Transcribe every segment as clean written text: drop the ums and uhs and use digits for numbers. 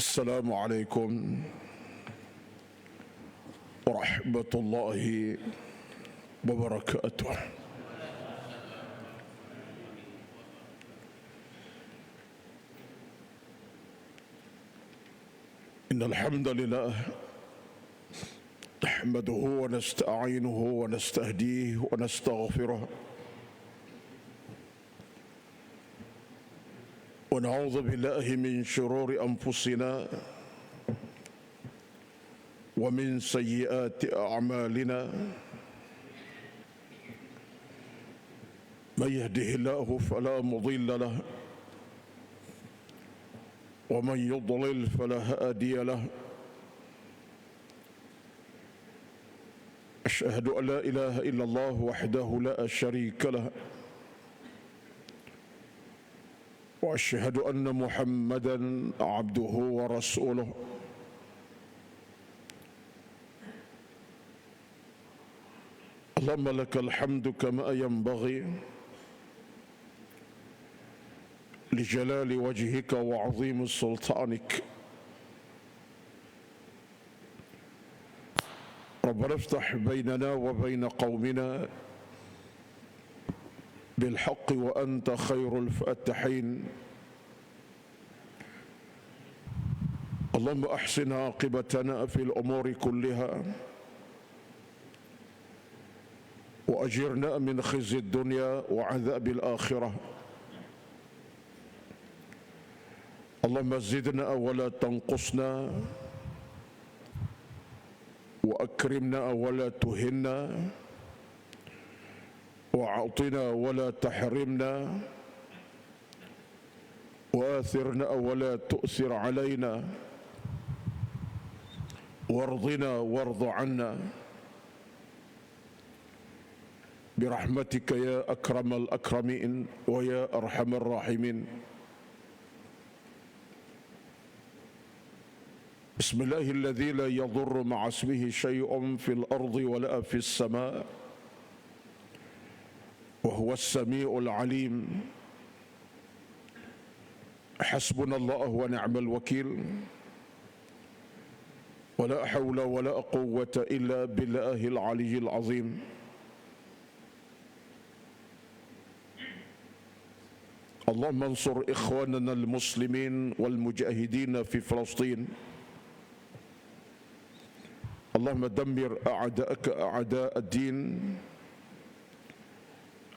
السلام عليكم ورحمة الله وبركاته. إن الحمد لله نحمده ونستعينه ونستهديه ونستغفره ونعوذ بالله من شرور أنفسنا ومن سيئات أعمالنا. من يهده الله فلا مضل له ومن يضلل فلا هادي له. أشهد أن لا إله إلا الله وحده لا شريك له وأشهد أن محمدا عبده ورسوله. اللهم لك الحمد كما ينبغي لجلال وجهك وعظيم سلطانك. ربنا افتح بيننا وبين قومنا بالحق وأنت خير الفاتحين. اللهم أحسن عاقبتنا في الأمور كلها وأجرنا من خزي الدنيا وعذاب الآخرة. اللهم زدنا ولا تنقصنا وأكرمنا ولا تهنا وأعطنا ولا تحرمنا وآثرنا ولا تؤثر علينا وارضنا وارض عنا برحمتك يا أكرم الأكرمين ويا أرحم الراحمين. بسم الله الذي لا يضر مع اسمه شيء في الأرض ولا في السماء وهو السميع العليم. حسبنا الله ونعم الوكيل. ولا حول ولا قوة إلا بالله العلي العظيم. اللهم انصر إخواننا المسلمين والمجاهدين في فلسطين. اللهم دمر أعداءك أعداء الدين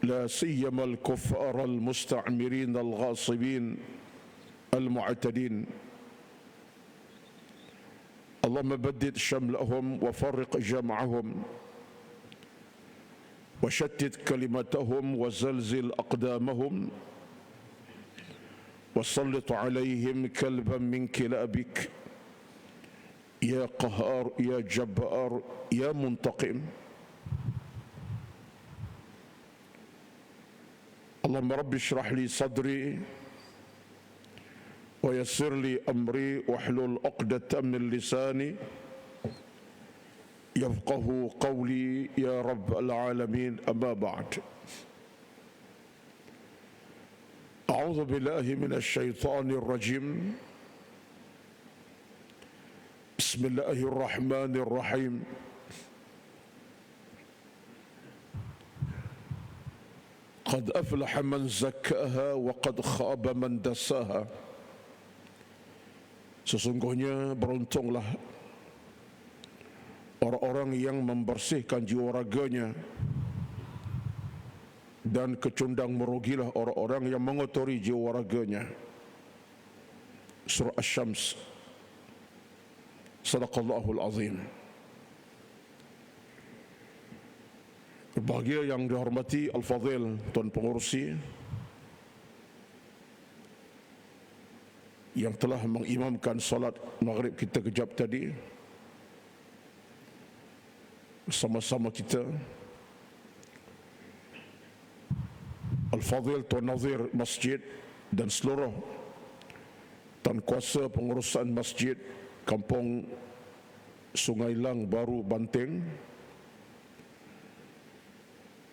لا سيما الكفار المستعمرين الغاصبين المعتدين. اللهم بدد شملهم وفرق جمعهم وشتت كلمتهم وزلزل أقدامهم وسلط عليهم كلبا من كلابك يا قهار يا جبار يا منتقم. اللهم رب اشرح لي صدري ويسر لي أمري واحلل عقدة من لساني يفقه قولي يا رب العالمين. أما بعد، أعوذ بالله من الشيطان الرجيم. بسم الله الرحمن الرحيم. قد أفلح من زكاها وقد خاب من دساها. Sesungguhnya beruntunglah orang-orang yang membersihkan jiwa raganya, dan kecundang merugilah orang-orang yang mengotori jiwa raganya. Surah Asy-Syams. Sadaqallahul Azim. Berbahagia yang dihormati Al-Fadhil Tuan Pengurusi yang telah mengimamkan salat maghrib kita kejap tadi bersama-sama kita, Al-Fadhil Tuan Nazir Masjid dan seluruh tuan kuasa pengurusan masjid Kampung Sungai Lang Baru Banteng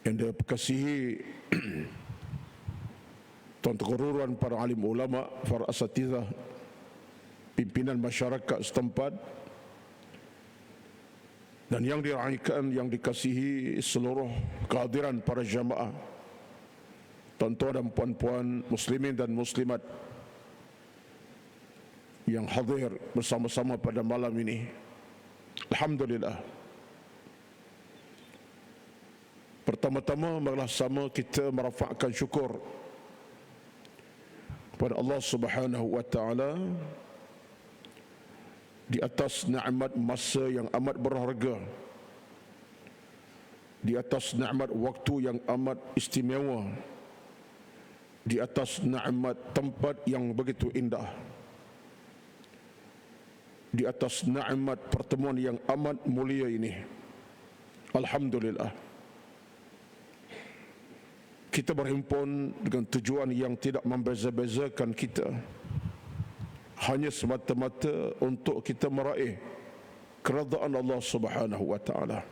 yang dikasihi tuan kegururan para alim ulama, para asatizah, pimpinan masyarakat setempat, dan yang diraikan, yang dikasihi seluruh kehadiran para jamaah, tuan-tuan dan puan-puan muslimin dan muslimat yang hadir bersama-sama pada malam ini. Alhamdulillah. Pertama-tama marilah sama kita merafakkan syukur kepada Allah Subhanahu wa taala di atas nikmat masa yang amat berharga, di atas nikmat waktu yang amat istimewa, di atas nikmat tempat yang begitu indah, di atas nikmat pertemuan yang amat mulia ini. Alhamdulillah. Kita berhimpun dengan tujuan yang tidak membeza-bezakan kita, hanya semata-mata untuk kita meraih keredaan Allah Subhanahu wa taala,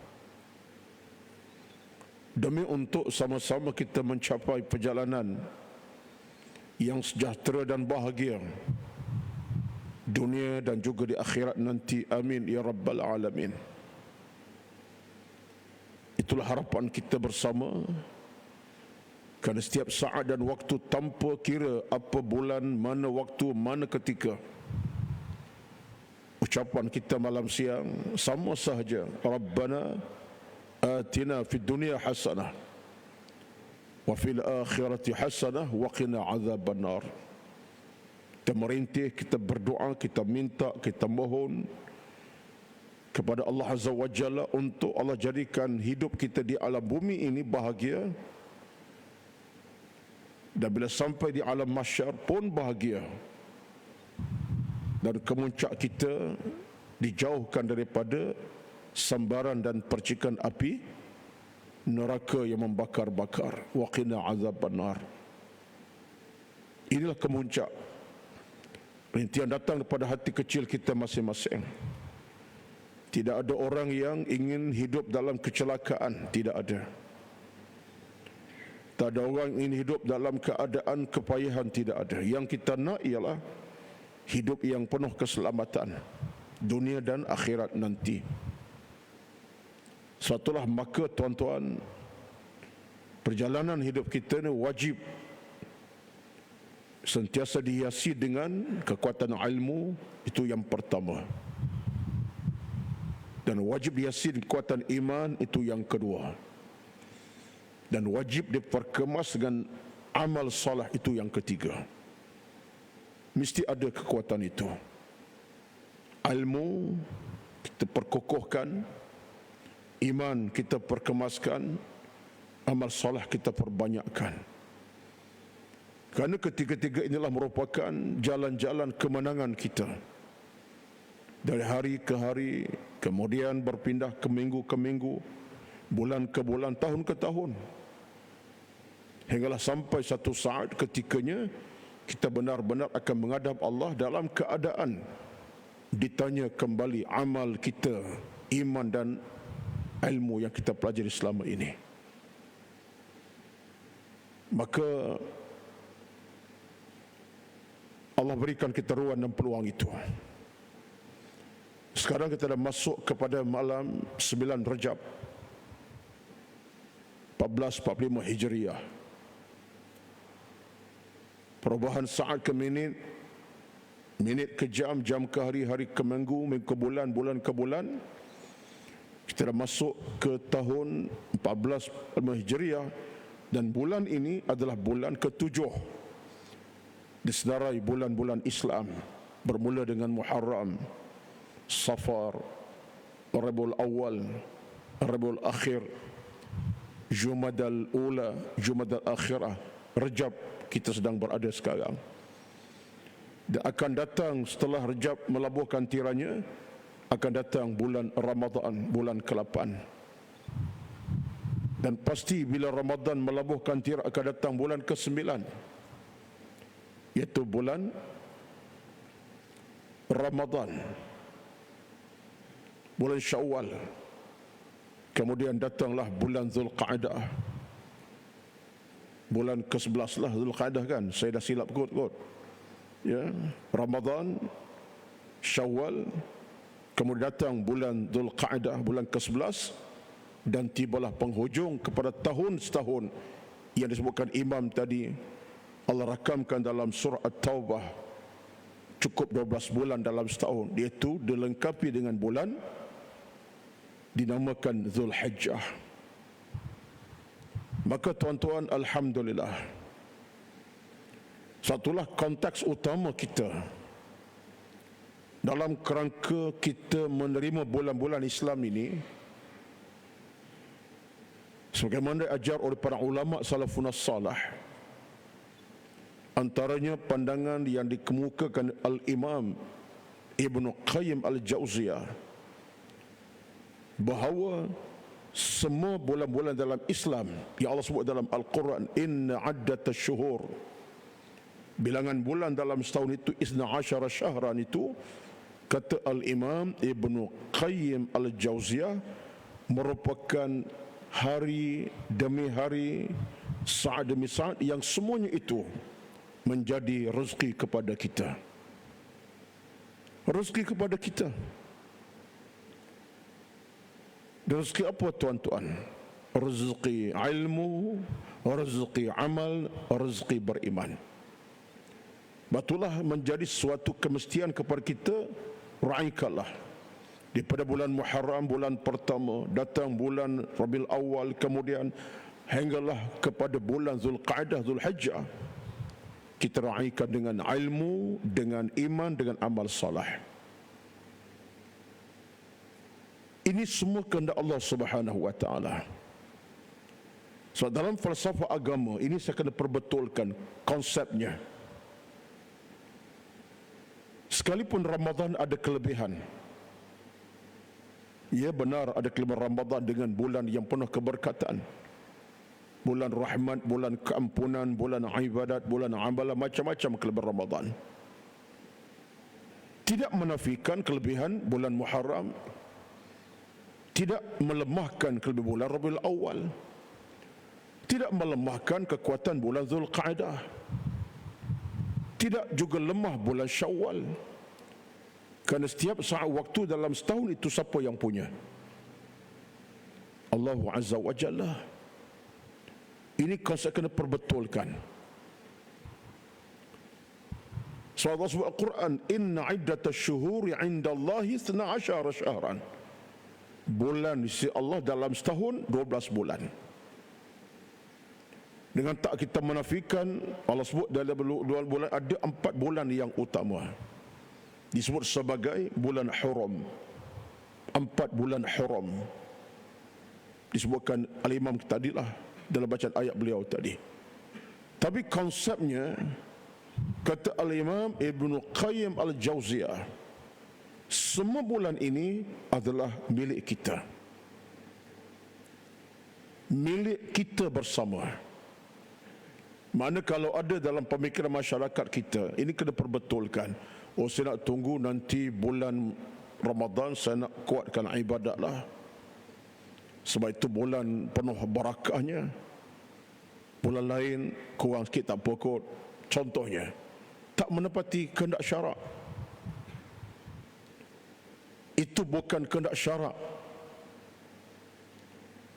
demi untuk sama-sama kita mencapai perjalanan yang sejahtera dan bahagia dunia dan juga di akhirat nanti. Amin ya rabbal alamin. Itulah harapan kita bersama. Kerana setiap saat dan waktu, tanpa kira apa bulan, mana waktu, mana ketika, ucapan kita malam siang sama sahaja. Rabbana atina fid dunya hasanah wa fil akhirati hasanah wa qina azaban nar. Kita merintih, kita berdoa, kita minta, kita mohon kepada Allah Azza wa Jalla untuk Allah jadikan hidup kita di alam bumi ini bahagia, dan bila sampai di alam mahsyar pun bahagia, dan kemuncak kita dijauhkan daripada sambaran dan percikan api neraka yang membakar-bakar. Wa qina azaban nar. Inilah kemuncak rintihan datang kepada hati kecil kita masing-masing. Tidak ada orang yang ingin hidup dalam kecelakaan, tidak ada. Tak ada orang ingin hidup dalam keadaan kepayahan, tidak ada. Yang kita nak ialah hidup yang penuh keselamatan dunia dan akhirat nanti. Suatulah maka tuan-tuan, perjalanan hidup kita ini wajib sentiasa dihiasi dengan kekuatan ilmu, itu yang pertama. Dan wajib dihiasi dengan kekuatan iman, itu yang kedua. Dan wajib diperkemas dengan amal salah, itu yang ketiga. Mesti ada kekuatan itu. Ilmu kita perkokohkan, iman kita perkemaskan, amal salah kita perbanyakkan. Kerana ketiga-tiga inilah merupakan jalan-jalan kemenangan kita. Dari hari ke hari, kemudian berpindah ke minggu, bulan ke bulan, tahun ke tahun. Hinggalah sampai satu saat ketikanya kita benar-benar akan menghadap Allah dalam keadaan ditanya kembali amal kita, iman dan ilmu yang kita pelajari selama ini. Maka Allah berikan kita ruang dan peluang itu. Sekarang kita dah masuk kepada malam 9 Rajab 1445 Hijriah. Perubahan saat ke minit, minit ke jam, jam ke hari, hari ke minggu, minggu ke bulan, bulan ke bulan. Kita dah masuk ke tahun 1445 Hijriah, dan bulan ini adalah bulan ke-7 disedarai bulan-bulan Islam, bermula dengan Muharram, Safar, Rabiul Awal, Rabiul Akhir, Jumadal Ula, Jumadal Akhirah, Rajab kita sedang berada sekarang. Dan akan datang setelah Rajab melabuhkan tiranya, akan datang bulan Ramadan, bulan ke-8. Dan pasti bila Ramadan melabuhkan tir akan datang bulan ke-9, iaitu bulan Ramadan, bulan Syawal. Kemudian datanglah bulan Zulqa'dah, bulan ke-11 lah Zulqa'dah kan, saya dah silap kot. Ya, Ramadan, Syawal, kemudian datang bulan Dzulqa'dah, bulan ke-11, dan tibalah penghujung kepada tahun setahun yang disebutkan imam tadi. Allah rakamkan dalam surah At-Taubah, cukup 12 bulan dalam setahun, iaitu dilengkapi dengan bulan dinamakan Zulhijjah. Maka tuan-tuan, alhamdulillah, satulah konteks utama kita dalam kerangka kita menerima bulan-bulan Islam ini, sebagaimana diajar oleh para ulama salafun salih. Antaranya pandangan yang dikemukakan Al-Imam Ibn Qayyim Al-Jauziyah, bahawa semua bulan-bulan dalam Islam yang Allah sebut dalam Al-Quran, inna addatash syuhur, bilangan bulan dalam setahun itu isna asyara syahran, itu kata Al-Imam Ibn Qayyim Al-Jauziyah merupakan hari demi hari, saat demi saat, yang semuanya itu menjadi rezeki kepada kita. Rezeki kepada kita. Rezeki apa tuan-tuan? Rezeki ilmu, rezeki amal, rezeki beriman. Batulah menjadi suatu kemestian kepada kita, raikanlah. Daripada bulan Muharram, bulan pertama, datang bulan Rabiul Awal, kemudian hinggalah kepada bulan Zulqa'dah, Zulhijjah, kita raikan dengan ilmu, dengan iman, dengan amal salih. Ini semua kehendak Allah Subhanahu wa taala. So dalam falsafah agama ini saya kena perbetulkan konsepnya. Sekalipun Ramadan ada kelebihan, ya benar, ada kelebihan Ramadan dengan bulan yang penuh keberkatan, bulan rahmat, bulan keampunan, bulan ibadat, bulan amalan, macam-macam kelebihan Ramadan. Tidak menafikan kelebihan bulan Muharram, tidak melemahkan kelebihan bulan Rabiul Awal, tidak melemahkan kekuatan bulan Zulqa'dah, tidak juga lemah bulan Syawal. Kerana setiap saat waktu dalam setahun itu siapa yang punya? Allah Azza wa Jalla. Ini konsep kena perbetulkan. So Allah sebut Al-Quran, inna iddatash syuhuri indallahi 12 syahran. Bulan di sisi Allah dalam setahun 12 bulan. Dengan tak kita menafikan, Allah sebut dalam 2 bulan ada 4 bulan yang utama, disebut sebagai bulan haram. 4 bulan haram disebutkan Al-Imam tadilah dalam bacaan ayat beliau tadi. Tapi konsepnya, kata Al-Imam Ibn Qayyim Al-Jauziyah, semua bulan ini adalah milik kita, milik kita bersama. Mana kalau ada dalam pemikiran masyarakat kita, ini kena perbetulkan. Oh, saya nak tunggu nanti bulan Ramadan, saya nak kuatkan ibadat lah, sebab itu bulan penuh barakahnya. Bulan lain kurang sikit tak apa kot. Contohnya, tak menepati kehendak syarak. Itu bukan kehendak syarak.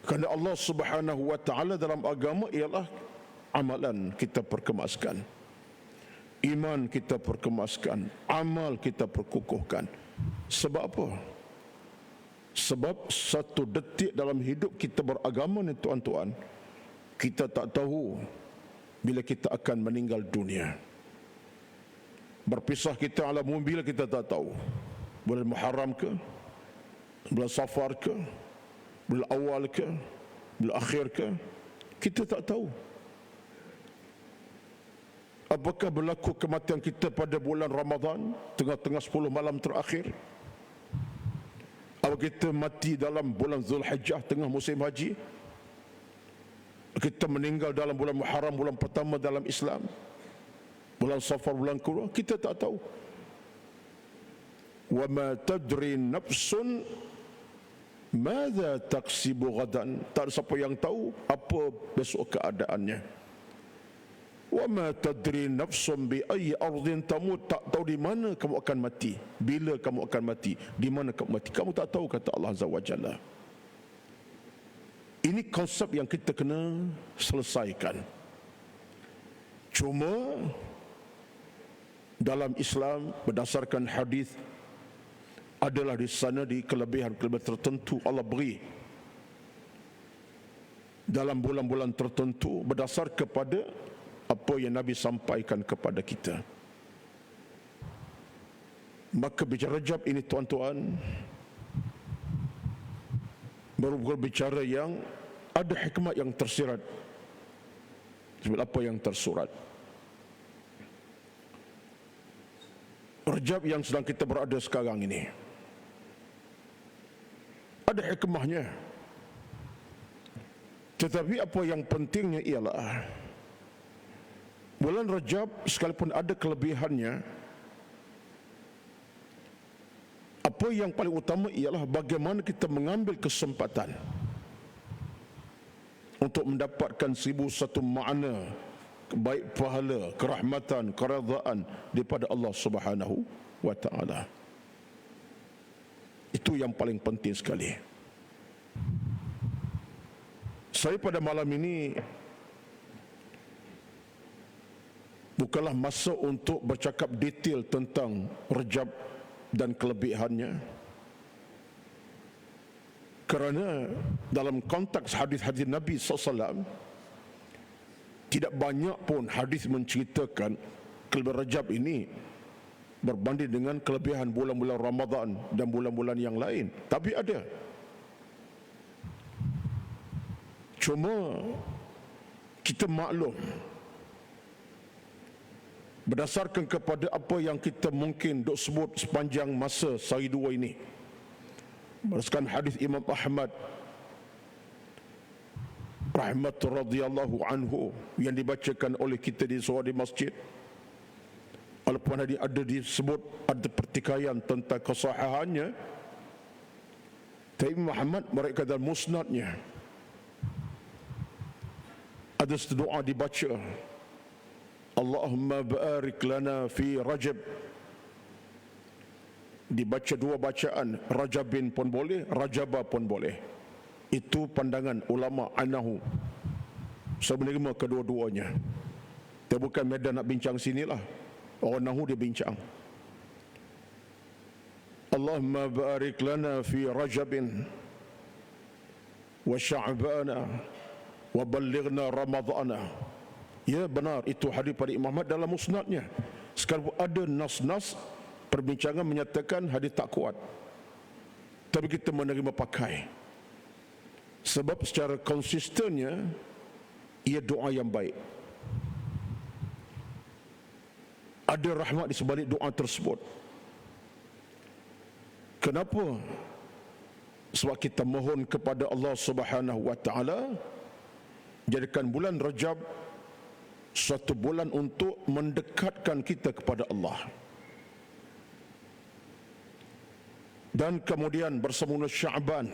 Kerana Allah Subhanahu wa taala dalam agama ialah amalan kita perkemaskan, iman kita perkemaskan, amal kita perkukuhkan. Sebab apa? Sebab satu detik dalam hidup kita beragama ni tuan-tuan, kita tak tahu bila kita akan meninggal dunia. Berpisah kita alam bila kita tak tahu. Bulan Muharram ke, bulan Safar ke, bulan awal ke, bulan akhir ke, kita tak tahu. Apakah berlaku kematian kita pada bulan Ramadan, tengah-tengah 10 malam terakhir? Atau kita mati dalam bulan Zulhijjah, tengah musim haji? Kita meninggal dalam bulan Muharram, bulan pertama dalam Islam, bulan Safar, bulan kedua? Kita tak tahu. Wa ma tadri nafsun madza taksibu ghadan. Tak ada siapa yang tahu apa besok keadaannya. Wa ma tadri nafsun bi ayyi ardin tamut, tak tahu di mana kamu akan mati, bila kamu akan mati, di mana kamu mati, kamu tak tahu, kata Allah Azza wa Jalla. Ini konsep yang kita kena selesaikan. Cuma dalam Islam berdasarkan hadis adalah di sana di kelebihan-kelebihan tertentu Allah beri dalam bulan-bulan tertentu berdasar kepada apa yang Nabi sampaikan kepada kita. Maka bicara Rajab ini, tuan-tuan, merupakan bicara yang ada hikmat yang tersirat sebab apa yang tersurat. Rajab yang sedang kita berada sekarang ini ada hikmahnya, tetapi apa yang pentingnya ialah bulan Rajab sekalipun ada kelebihannya, apa yang paling utama ialah bagaimana kita mengambil kesempatan untuk mendapatkan 1001 makna baik pahala, kerahmatan, keredaan daripada Allah Subhanahu wa taala. Itu yang paling penting sekali. Saya pada malam ini bukanlah masa untuk bercakap detail tentang Rajab dan kelebihannya, kerana dalam konteks hadis-hadis Nabi SAW tidak banyak pun hadis menceritakan kelebihan Rajab ini berbanding dengan kelebihan bulan-bulan Ramadan dan bulan-bulan yang lain. Tapi ada. Cuma kita maklum berdasarkan kepada apa yang kita mungkin duk sebut sepanjang masa sehari dua ini, berdasarkan hadis Imam Ahmad rahmat radhiyallahu anhu yang dibacakan oleh kita di suara di masjid, walaupun ada disebut ada pertikaian tentang kesahihannya, tapi Imam Ahmad mereka dalam musnadnya ada satu doa dibaca, Allahumma barik lana fi Rajab. Dibaca dua bacaan, Rajabin pun boleh, Rajaba pun boleh. Itu pandangan ulama anahu. Saya menerima kedua-duanya. Dia bukan medan nak bincang sinilah. Orang nahu dia bincang. Allahumma barik lana fi Rajabin wa Sya'bana wa ballighna Ramadana. Ya benar, itu hadis pada Imam Ahmad dalam musnadnya. Sekalipun ada nas-nas perbincangan menyatakan hadis tak kuat, tapi kita menerima pakai sebab secara konsistennya ia doa yang baik. Ada rahmat di sebalik doa tersebut. Kenapa? Sebab kita mohon kepada Allah Subhanahu wa taala jadikan bulan Rajab suatu bulan untuk mendekatkan kita kepada Allah. Dan kemudian bersama Sya'ban,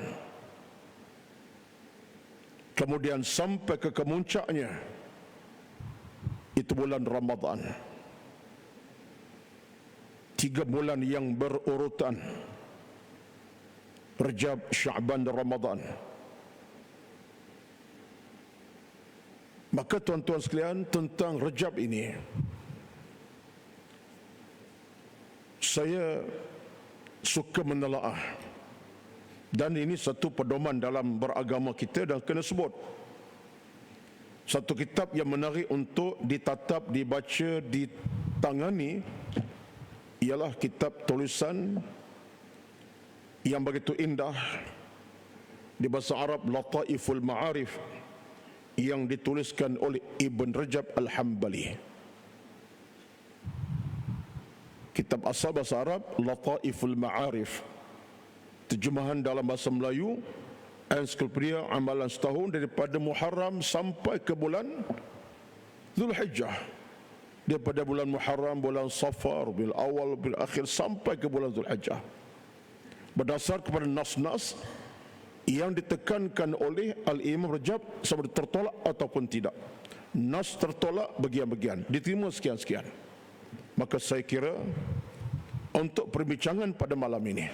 kemudian sampai ke kemuncaknya itu bulan Ramadan. 3 bulan yang berurutan, Rajab, Sya'ban dan Ramadan. Maka tuan-tuan sekalian, tentang Rajab ini saya suka menelaah, dan ini satu pedoman dalam beragama kita dan kena sebut. Satu kitab yang menarik untuk ditatap, dibaca, ditangani ialah kitab tulisan yang begitu indah di bahasa Arab, Lataiful Ma'arif, yang dituliskan oleh Ibn Rajab Al-Hambali. Kitab asal bahasa Arab Lataiful Ma'arif, terjemahan dalam bahasa Melayu ensiklopedia amalan setahun daripada Muharram sampai ke bulan Zulhijjah, daripada bulan Muharram, bulan Safar, bil awal, bil akhir sampai ke bulan Zulhijjah, berdasar kepada nas-nas yang ditekankan oleh Al-Imam Rajab sama tertolak ataupun tidak. nas tertolak bagian-bagian, diterima sekian-sekian. Maka saya kira untuk perbincangan pada malam ini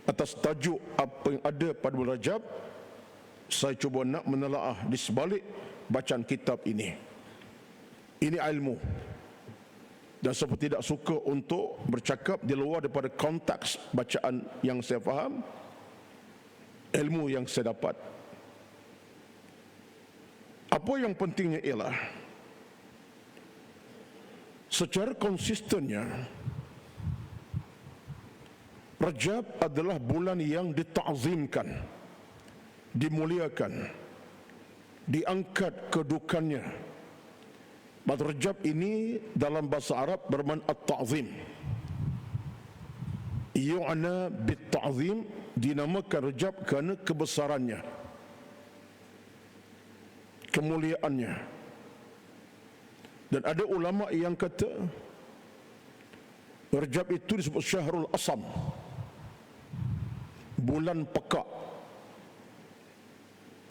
atas tajuk apa yang ada pada bulan Rajab, saya cuba nak menelaah di sebalik bacaan kitab ini. Ini ilmu, dan saya pun tidak suka untuk bercakap di luar daripada konteks bacaan yang saya faham, ilmu yang saya dapat. Apa yang pentingnya ialah secara konsistennya Rajab adalah bulan yang ditazimkan, dimuliakan, diangkat kedudukannya. Rajab ini dalam bahasa Arab bermakna at-ta'zim. Yu'na bit-ta'zim, dinamakan Rajab kerana kebesarannya, kemuliaannya. Dan ada ulama yang kata Rajab itu disebut Syahrul Asam, bulan pekak.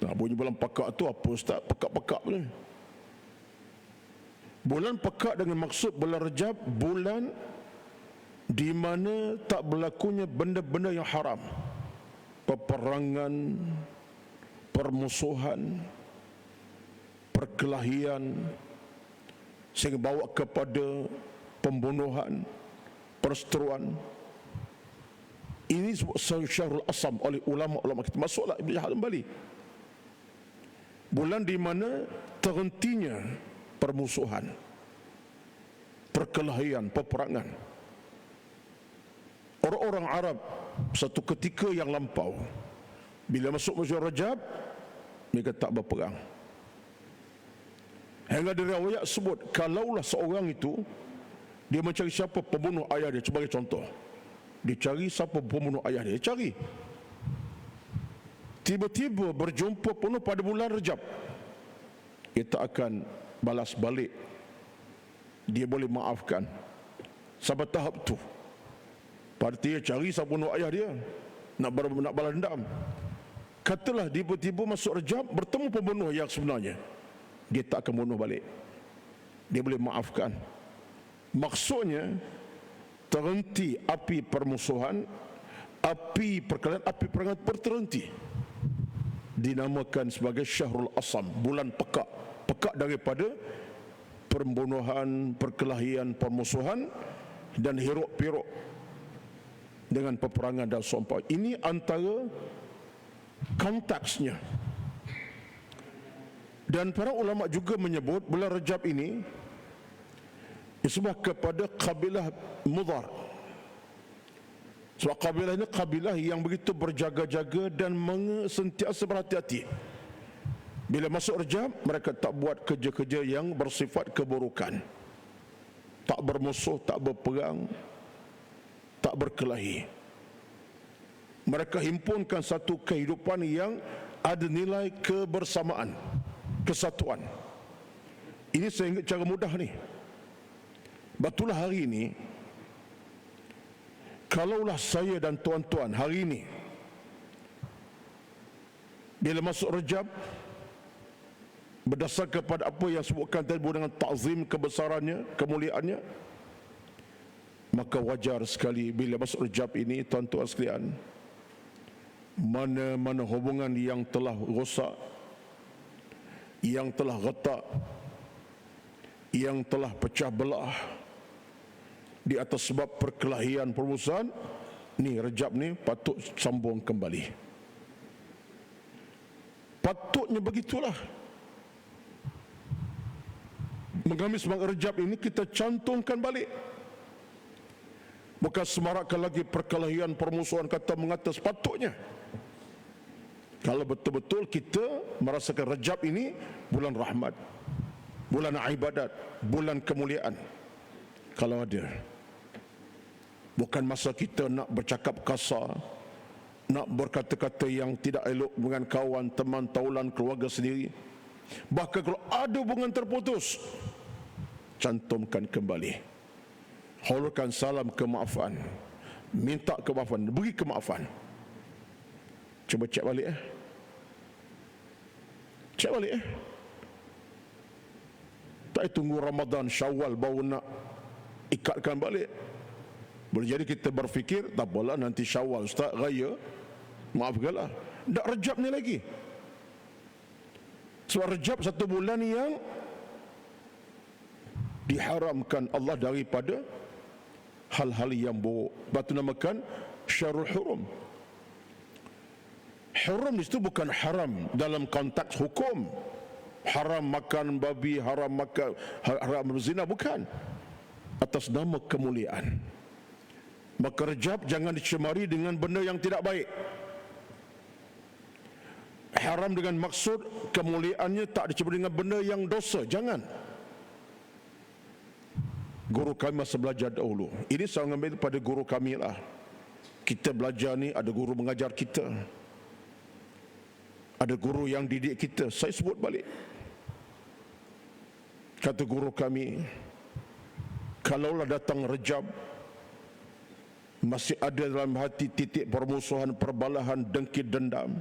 Nah, bunyi bulan pekak tu apa ustaz? Pekak-pekak ni. Bulan pekak dengan maksud bulan Rajab, bulan di mana tak berlakunya benda-benda yang haram, peperangan, permusuhan, perkelahian, sehingga bawa kepada pembunuhan, perseteruan. Ini disebut Syahrul Asam oleh ulama-ulama kita. Masuklah Ibn Hambali. Bulan di mana terhentinya permusuhan, perkelahian, peperangan. Orang-orang Arab satu ketika yang lampau, bila masuk musim Rajab, mereka tak berperang. Hingga ada riwayat sebut, kalaulah seorang itu dia mencari siapa pembunuh ayah dia, sebagai contoh, dia cari siapa pembunuh ayah dia, cari. Tiba-tiba berjumpa penuh pada bulan Rajab, dia tak akan balas balik, dia boleh maafkan. Sampai tahap tu, pada dia cari siapa pembunuh ayah dia, nak balas dendam. Katalah tiba-tiba masuk Rajab, bertemu pembunuh yang sebenarnya, dia tak akan bunuh balik, dia boleh maafkan. Maksudnya terhenti api permusuhan, api perkelahian, api perangan terhenti. Dinamakan sebagai Syahrul Asam, bulan pekak. Pekak daripada pembunuhan, perkelahian, permusuhan dan hiruk-piruk dengan peperangan dan sumpah. Ini antara konteksnya. Dan para ulama juga menyebut bulan Rajab ini disebut kepada kabilah Mudhar. Sebab kabilah ini kabilah yang begitu berjaga-jaga dan sentiasa berhati-hati. Bila masuk Rajab, mereka tak buat kerja-kerja yang bersifat keburukan, tak bermusuh, tak berperang, tak berkelahi. Mereka himpunkan satu kehidupan yang ada nilai kebersamaan, kesatuan. Ini saya ingat cara mudah ni. Batulah hari ini, kalaulah saya dan tuan-tuan hari ini bila masuk Rajab, berdasarkan kepada apa yang sebutkan tadi dengan ta'zim, kebesarannya, kemuliaannya, maka wajar sekali bila masuk Rajab ini, tuan-tuan sekalian, mana-mana hubungan yang telah rosak, yang telah retak, yang telah pecah belah di atas sebab perkelahian, permusuhan, ni Rajab ni patut sambung kembali. Patutnya begitulah. Mengambil semangat Rajab ini kita cantumkan balik. Bukan semarakkan lagi perkelahian, permusuhan, kata mengata, sepatutnya. Kalau betul-betul kita merasakan Rajab ini bulan rahmat, bulan ibadat, bulan kemuliaan. Kalau ada, bukan masa kita nak bercakap kasar, nak berkata-kata yang tidak elok dengan kawan, teman, taulan, keluarga sendiri. Bahkan kalau ada hubungan terputus, cantumkan kembali, hulurkan salam kemaafan, minta kemaafan, beri kemaafan. Cuba cek balik cek balik tunggu Ramadan, Syawal baru nak ikatkan balik. Boleh jadi kita berfikir, tak apalah nanti Syawal Ustaz raya, maafkanlah. Tak Rejab ni lagi. Sebab Rejab satu bulan yang diharamkan Allah daripada hal-hal yang buruk. Batu namakan Syahrul Hurum. Hurum di situ bukan haram dalam konteks hukum. Haram makan babi, haram berzina, bukan. Atas nama kemuliaan. Maka Rejab jangan dicemari dengan benda yang tidak baik. Haram dengan maksud kemuliaannya tak dicemari dengan benda yang dosa, jangan. Guru kami masa belajar dahulu, ini saya mengambil pada guru kami lah. Kita belajar ni ada guru mengajar kita, ada guru yang didik kita. Saya sebut balik, kata guru kami, kalaulah datang Rejab masih ada dalam hati titik permusuhan, perbalahan, dengki, dendam,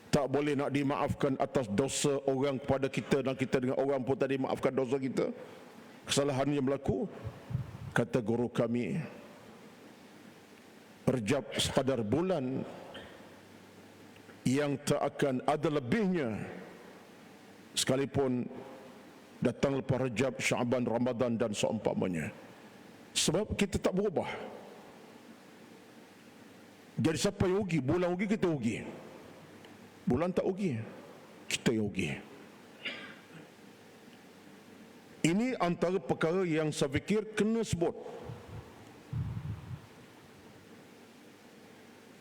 tak boleh nak dimaafkan atas dosa orang kepada kita, dan kita dengan orang pun tak dimaafkan dosa kita, kesalahan yang berlaku. Kata guru kami, Rejab sekadar bulan yang tak akan ada lebihnya, sekalipun datang lepas Rejab, Syaban, Ramadan dan seumpamanya. Sebab kita tak berubah. Jadi siapa yang rugi? Bulan rugi, kita rugi. Bulan tak rugi, kita yang rugi. Ini antara perkara yang saya fikir kena sebut.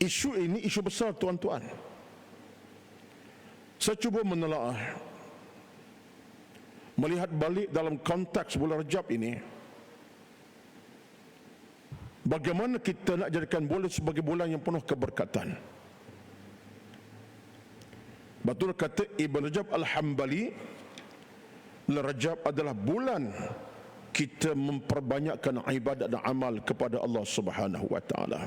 Isu ini isu besar, tuan-tuan. Saya cuba menelaah, melihat balik dalam konteks bulan Rejab ini, bagaimana kita nak jadikan bulan sebagai bulan yang penuh keberkatan. Betul kata Ibn Rajab Al-Hambali, Rejab adalah bulan kita memperbanyakkan ibadat dan amal kepada Allah Subhanahu wa taala.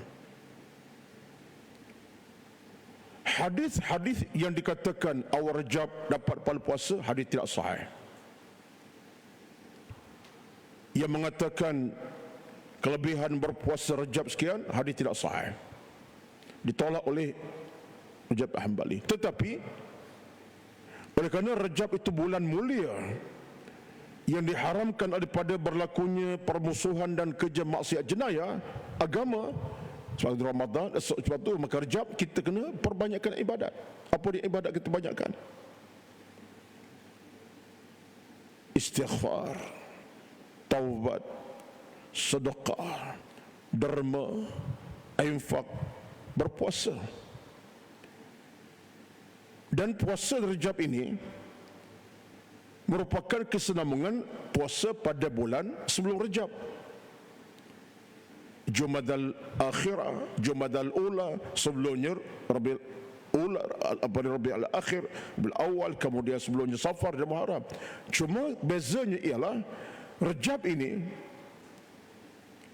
Hadis-hadis yang dikatakan awal Rejab dapat pahala puasa, hadis tidak sahih. Yang mengatakan kelebihan berpuasa Rejab sekian, hadis tidak sahih. Ditolak oleh Rajab Al-Hambali. Tetapi oleh kerana Rejab itu bulan mulia yang diharamkan daripada berlakunya permusuhan dan kerja maksiat jenayah agama, sebab Ramadan, sebab itu maka Rejab kita kena perbanyakkan ibadat. Apa dia ibadat kita banyakkan? Istighfar, taubat, sedekah, derma, infak, berpuasa. Dan puasa Rejab ini merupakan kesinambungan puasa pada bulan sebelum Rejab. Jumadal Akhirah, Jumadal Ula, sebelumnya Rabiul Ula, Rabiul Akhir, Rabiul Awal, kemudian sebelumnya Safar dan Muharram. Cuma bezanya ialah Rejab ini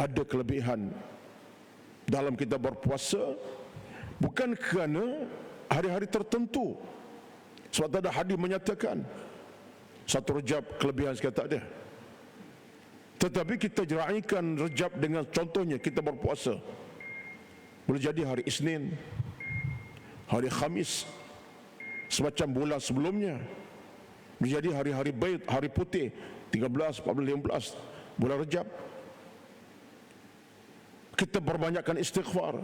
ada kelebihan dalam kita berpuasa, bukan kerana hari-hari tertentu. Sebab tak ada hadis menyatakan satu Rejab kelebihan sekian, tak ada. Tetapi kita jeraikan Rejab dengan contohnya kita berpuasa. Boleh jadi hari Isnin, hari Khamis, semacam bulan sebelumnya. Boleh jadi hari-hari Baid, hari putih, 13, 14, 15 bulan Rejab. Kita perbanyakkan istighfar,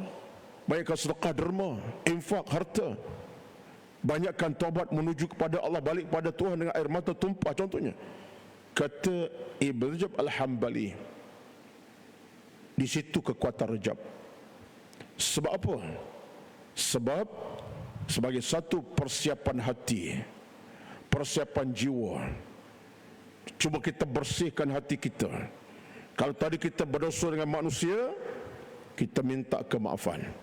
banyakkan sedekah, derma, infak, harta, banyakkan taubat menuju kepada Allah, balik pada Tuhan dengan air mata tumpah contohnya. Kata Ibn Rajab Al-Hambali, di situ kekuatan Rejab. Sebab apa? Sebab sebagai satu persiapan hati, persiapan jiwa. Cuba kita bersihkan hati kita. Kalau tadi kita berdosa dengan manusia, kita minta kemaafan.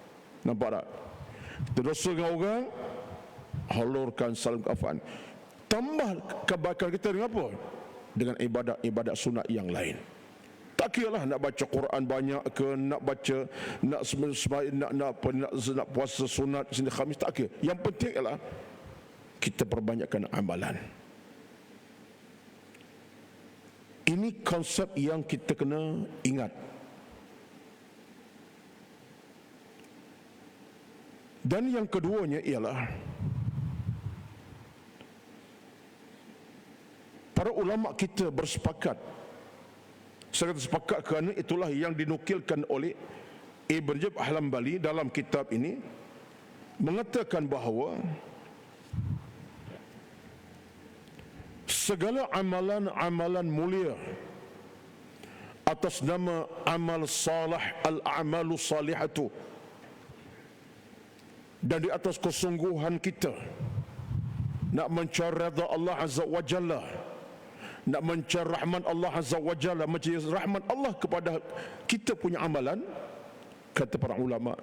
Nampak tak? Kita dosa dengan orang, halurkan salam kemaafan. Tambah kebaikan kita dengan apa? Dengan ibadat-ibadat sunat yang lain. Tak kiralah nak baca Quran banyak ke, nak baca, nak puasa sunat Isnin Khamis, tak kira. Yang penting ialah kita perbanyakkan amalan. Ini konsep yang kita kena ingat. Dan yang keduanya ialah para ulama kita bersepakat. Saya kata sepakat kerana itulah yang dinukilkan oleh Ibn Rajab Al-Hanbali dalam kitab ini, mengatakan bahawa segala amalan-amalan mulia atas nama amal salih, al-a'malu salihatu, dan di atas kesungguhan kita nak mencari redha Allah Azza wa Jalla, nak mencari rahmat Allah Azza wa Jalla, mencari rahmat Allah kepada kita punya amalan, kata para ulama,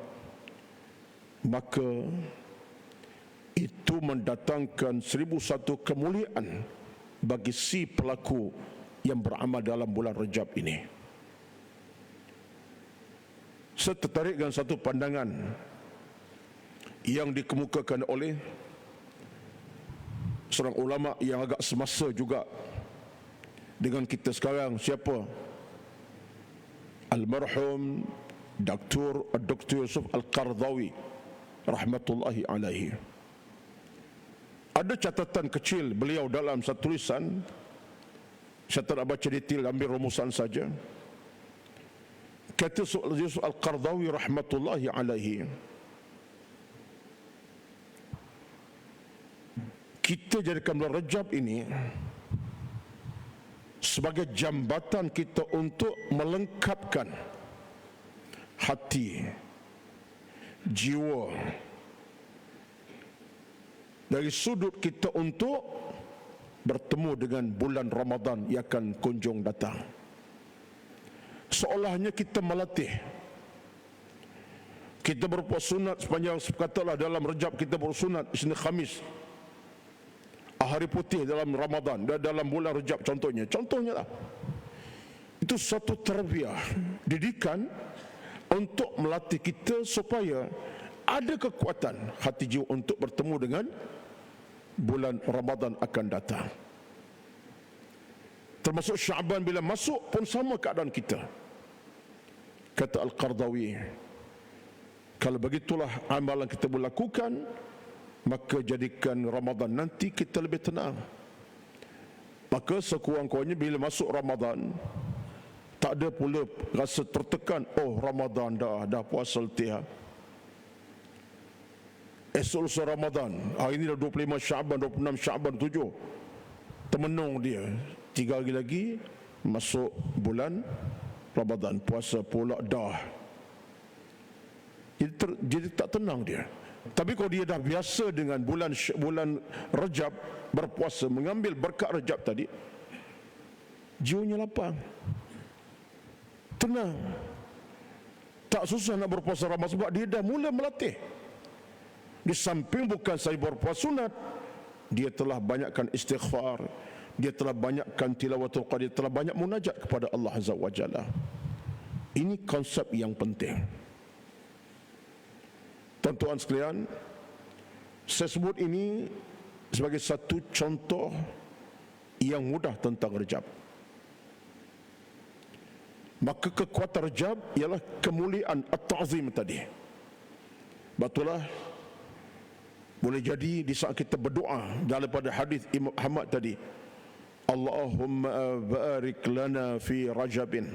maka itu mendatangkan 1001 kemuliaan bagi si pelaku yang beramal dalam bulan Rajab ini. Saya tertarik dengan satu pandangan yang dikemukakan oleh seorang ulama yang agak semasa juga dengan kita sekarang. Siapa? Almarhum Dr. Yusuf Al-Qardawi rahmatullahi alaihi. Ada catatan kecil beliau dalam satu tulisan. Saya tak nak baca detail, ambil rumusan saja. Kata Yusuf Al-Qardawi rahmatullahi alaihi, kita jadikan bulan Rajab ini sebagai jambatan kita untuk melengkapkan hati, jiwa, dari sudut kita untuk bertemu dengan bulan Ramadan yang akan kunjung datang. Seolahnya kita melatih. Kita berpuasa sunat sepanjang, katalah dalam Rajab kita bersunat Isnin Khamis, hari putih dalam Ramadan dan dalam bulan Rajab contohnya lah. Itu satu tarbiyah, didikan untuk melatih kita supaya ada kekuatan hati jiwa untuk bertemu dengan bulan Ramadan akan datang. Termasuk Syaban bila masuk pun sama keadaan kita. Kata Al-Qardawi, kalau begitulah amalan kita boleh lakukan, maka jadikan Ramadan nanti kita lebih tenang. Maka sekurang-kurangnya bila masuk Ramadan, tak ada pula rasa tertekan, oh Ramadan dah puasa letih. Esok lusa Ramadan, hari ini dah 25 Syaban, 26 Syaban, 7. Termenung dia, 3 hari lagi masuk bulan Ramadan, puasa pula dah. Jadi tak tenang dia. Tapi kalau dia dah biasa dengan bulan Rajab berpuasa, mengambil berkat Rajab tadi, jiwanya lapang, tenang, tak susah nak berpuasa Ramadan sebab dia dah mula melatih. Di samping bukan sahaja berpuasa sunat, dia telah banyakkan istighfar, dia telah banyakkan tilawatul Quran, dia telah banyak munajat kepada Allah Azza wa Jalla. Ini konsep yang penting. Tuan-tuan sekalian, saya sebut ini sebagai satu contoh yang mudah tentang Rajab. Maka kekuatan Rajab ialah kemuliaan at-ta'zim tadi. Betullah, boleh jadi di saat kita berdoa daripada hadis Imam Ahmad tadi, Allahumma barik lana fi Rajabin,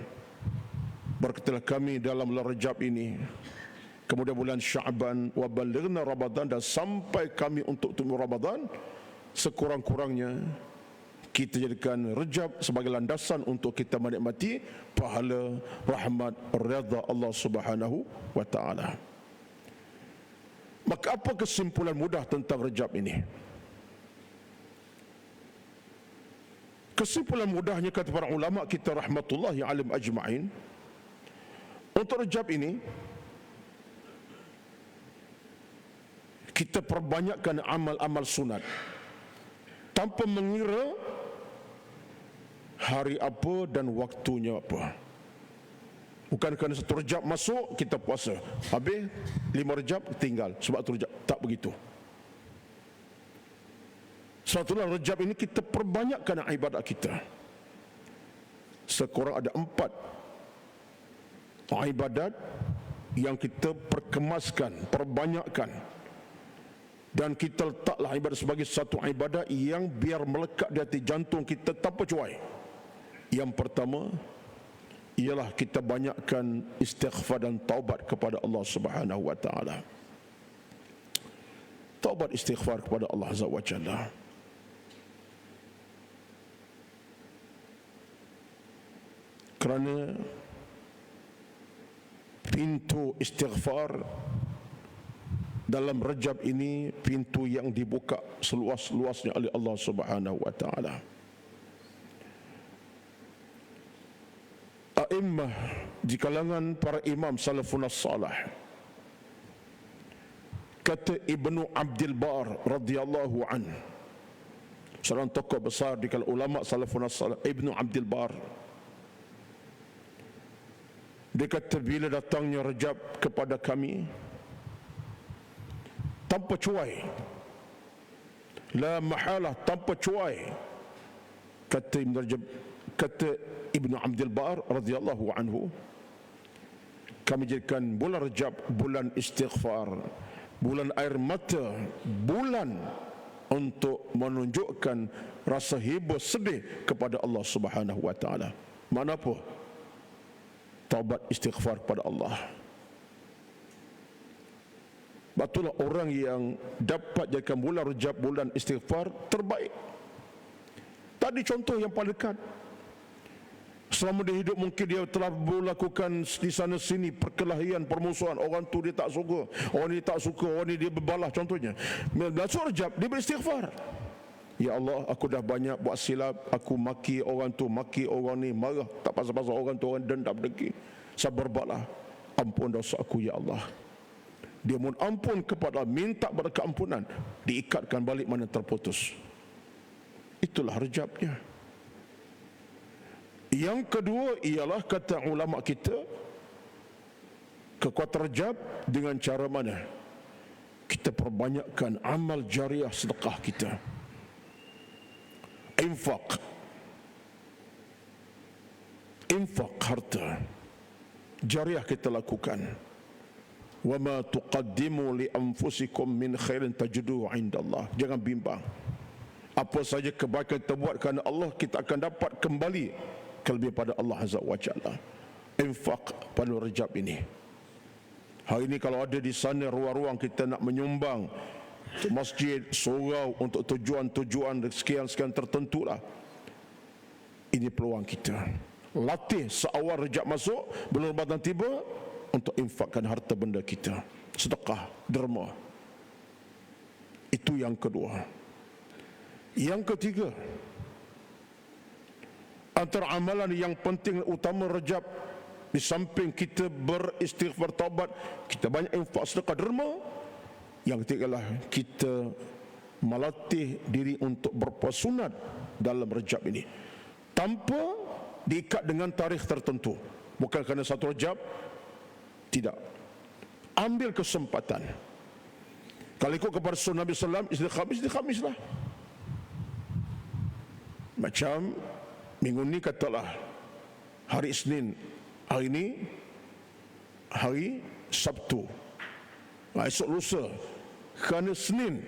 berkatilah kami dalam bulan Rajab ini, kemudian bulan Syaban, wa balighna Ramadan, dan sampai kami untuk temu Ramadan, sekurang-kurangnya kita jadikan Rajab sebagai landasan untuk kita menikmati pahala, rahmat, redha Allah Subhanahu wa taala. Maka apa kesimpulan mudah tentang Rajab ini? Kesimpulan mudahnya kata para ulama kita rahmatullahi alaihim ajma'in, untuk Rajab ini kita perbanyakkan amal-amal sunat tanpa mengira hari apa dan waktunya apa. Bukan kerana satu Rajab masuk kita puasa, habis 5 Rajab tinggal sebab tu Rajab. Tak begitu. Sebab itulah Rajab ini kita perbanyakkan ibadat kita. sekurang ada 4 ibadat yang kita perkemaskan, perbanyakkan, dan kita letaklah ibadat sebagai satu ibadat yang biar melekat di hati jantung kita tanpa cuai. Yang pertama ialah kita banyakkan istighfar dan taubat kepada Allah Subhanahu wa taala. Taubat istighfar kepada Allah Azza wa Jalla. Kerana pintu istighfar dalam Rajab ini pintu yang dibuka seluas-luasnya oleh Allah Subhanahu wa taala. A'immah di kalangan para imam salafun as-salih, kata Ibnu Abdul Bar radhiyallahu an, seorang tokoh besar di kalangan ulama salafun as-salih, Ibnu Abdul Bar, dia kata bila datangnya Rajab kepada kami tanpa cuai, la mahalah, tanpa cuai, kata Ibnu Abdul Bar radhiyallahu anhu, kami jadikan bulan Rajab bulan istighfar, bulan air mata, bulan untuk menunjukkan rasa hibur sedih kepada Allah Subhanahu wa taala. Mana apa? Taubat istighfar kepada Allah. Batulah orang yang dapat jadikan bulan Rajab bulan istighfar terbaik. Tadi contoh yang paling dekat. Selama dia hidup mungkin dia telah melakukan di sana sini perkelahian, permusuhan, orang tu dia tak suka, orang ni tak suka, orang ni dia berbalah contohnya. Masuk Rajab dia beristighfar. Ya Allah, aku dah banyak buat silap, aku maki orang tu, maki orang ni, marah tak pasal-pasal orang tu, orang dendam dengki. Sabar balah, ampun dosa aku ya Allah. Dia mohon ampun kepada Allah, minta keampunan, diikatkan balik mana terputus. Itulah Rajabnya. Yang kedua ialah kata ulama kita, kekuatan Rajab dengan cara mana? Kita perbanyakkan amal jariah sedekah kita. Infak harta jariah kita lakukan. Wa ma tuqaddimu li anfusikum min khairin tajiduhu 'indallah. Jangan bimbang. Apa saja kebaikan kita buat kerana Allah, kita akan dapat kembali kelebihan pada Allah Azza wa Jalla. Infak pada Rajab ini. Hari ini kalau ada di sana ruang-ruang kita nak menyumbang untuk masjid, surau, untuk tujuan-tujuan sekian-sekian tertentulah. Ini peluang kita. Latih seawal Rajab masuk, belum Ramadan tiba, untuk infakkan harta benda kita. Sedekah, derma. Itu yang kedua. Yang ketiga, antara amalan yang penting utama Rajab, di samping kita beristighfar taubat, kita banyak infak, sedekah, derma. Yang ketiga adalah kita melatih diri untuk berpuasa sunat dalam Rajab ini, tanpa diikat dengan tarikh tertentu. Bukan kerana satu Rajab, tidak. Ambil kesempatan. Kalau ikut kepada sunnah Nabi SAW, istri Khamis lah. Macam minggu ni katalah hari Isnin, hari ini hari Sabtu, esok lusa kerana Senin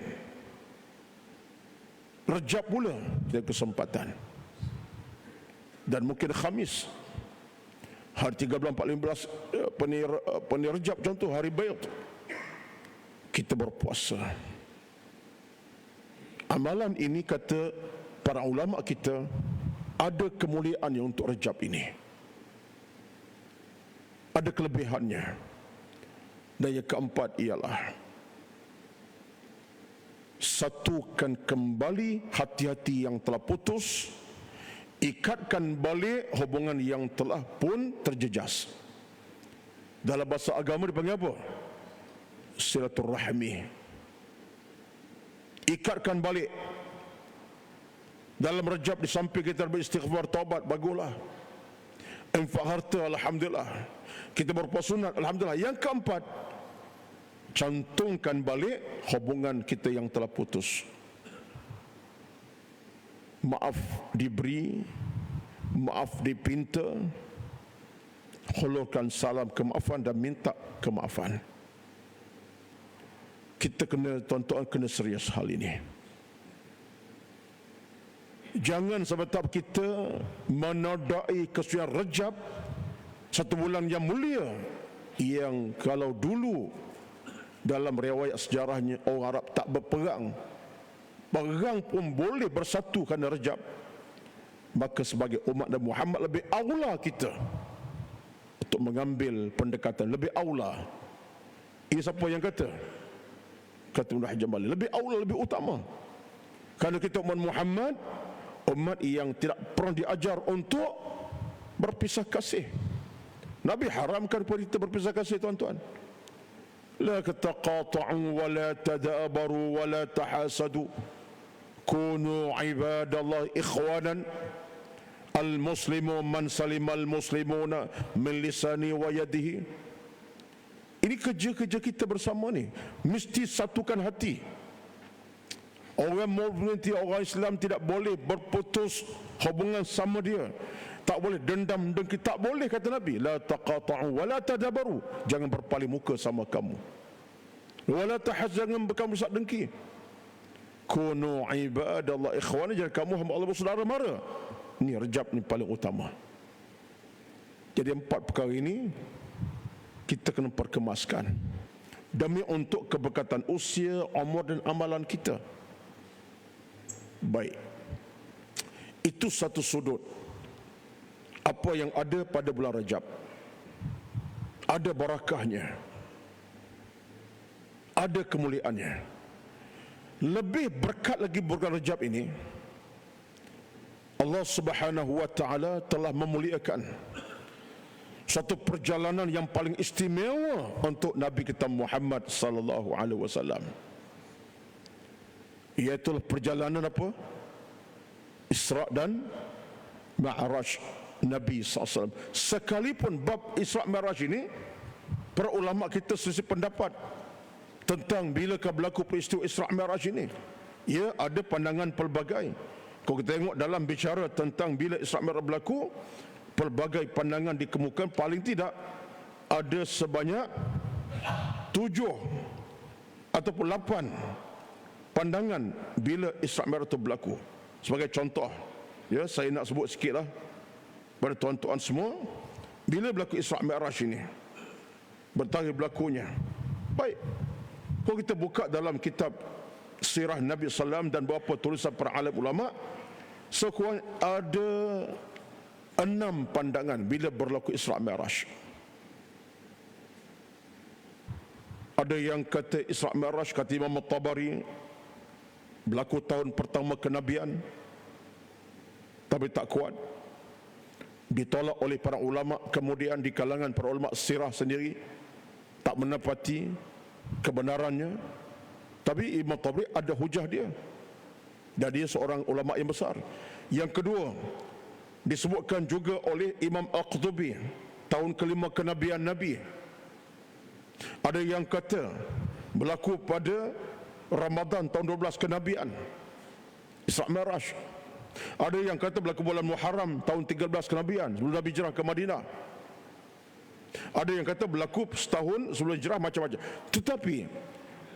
Rajab pula kita kesempatan, dan mungkin Khamis hari 13, 14 pening Rajab contoh hari Bayd, kita berpuasa. Amalan ini kata para ulama kita ada kemuliaannya untuk Rajab ini, ada kelebihannya. Dan yang keempat ialah satukan kembali hati-hati yang telah putus, ikatkan balik hubungan yang telah pun terjejas. Dalam bahasa agama dipanggil apa? Silaturahmi. Ikatkan balik. Dalam Rajab di samping kita beristighfar taubat, baguslah. Infak harta, alhamdulillah. Kita berpuasa sunat, alhamdulillah. Yang keempat, cantumkan balik hubungan kita yang telah putus. Maaf diberi, maaf dipinta, hulurkan salam kemaafan dan minta kemaafan. Kita kena, tuan-tuan, kena serius hal ini. Jangan sebab kita menodai kesucian Rajab, satu bulan yang mulia, yang kalau dulu dalam riwayat sejarahnya orang Arab tak berperang, perang pun boleh bersatu kerana Rajab, maka sebagai umat Nabi Muhammad lebih aula kita untuk mengambil pendekatan, lebih aula. Ini siapa yang kata? Kata Ibn Hajar Bali, lebih aula, lebih utama. Kerana kita umat Muhammad, umat yang tidak pernah diajar untuk berpisah kasih. Nabi haramkan kepada kita berpisah kasih, tuan-tuan. La taqata'u wa la tadabaru wa la tahasadu. Kunu ibadallah ikhwanan. Al-muslimu man salimal muslimuna min lisani wa yadihi. Ini kerja-kerja kita bersama ni, mesti satukan hati. Orang Muslim, orang Islam tidak boleh berputus hubungan sama dia. Tak boleh dendam dengki, tak boleh, kata Nabi. La taqata'u wa la tadabaru. Jangan berpaling muka sama kamu. Wa la tahaz, jangan berkamu sak dengki. Kunu ibadallah ikhwan, jangan kamu hamba Allah bersaudara mara. Ini Rajab ni paling utama. Jadi 4 perkara ini kita kena perkemaskan demi untuk keberkatan usia, umur dan amalan kita. Baik, itu satu sudut apa yang ada pada bulan Rajab. Ada barakahnya, ada kemuliaannya. Lebih berkat lagi bulan Rajab ini, Allah Subhanahu wa taala telah memuliakan satu perjalanan yang paling istimewa untuk Nabi kita Muhammad sallallahu alaihi wasallam. Iaitu perjalanan apa? Isra dan Mi'raj Nabi SAW. Sekalipun bab Isra Mi'raj ini, para ulama kita selisih pendapat tentang bilakah berlaku peristiwa Isra Mi'raj ini. Ya, ada pandangan pelbagai. Kalau kita tengok dalam bicara tentang bila Isra Mi'raj berlaku, pelbagai pandangan dikemukakan. Paling tidak ada sebanyak 7 ataupun 8 pandangan bila Isra Mi'raj itu berlaku. Sebagai contoh, ya, saya nak sebut sikitlah pada tuan-tuan semua, bila berlaku Isra Mi'raj ini, bertarikh berlakunya. Baik, kalau kita buka dalam kitab sirah Nabi SAW dan beberapa tulisan para alim ulama, sekurang ada 6 pandangan bila berlaku Isra Mi'raj. Ada yang kata Isra Mi'raj, kata Imam At-Tabari, berlaku tahun pertama kenabian, tapi tak kuat. Ditolak oleh para ulama, kemudian di kalangan para ulama sirah sendiri tak menepati kebenarannya. Tapi Imam Tabari ada hujah dia, dan dia seorang ulama yang besar. Yang kedua, disebutkan juga oleh Imam Al-Qurtubi, tahun kelima kenabian Nabi. Ada yang kata berlaku pada Ramadan tahun 12 kenabian, Isra Mi'raj. Ada yang kata berlaku bulan Muharram tahun 13 kenabian, sebelum Nabi hijrah ke Madinah. Ada yang kata berlaku setahun sebelum hijrah, macam-macam. Tetapi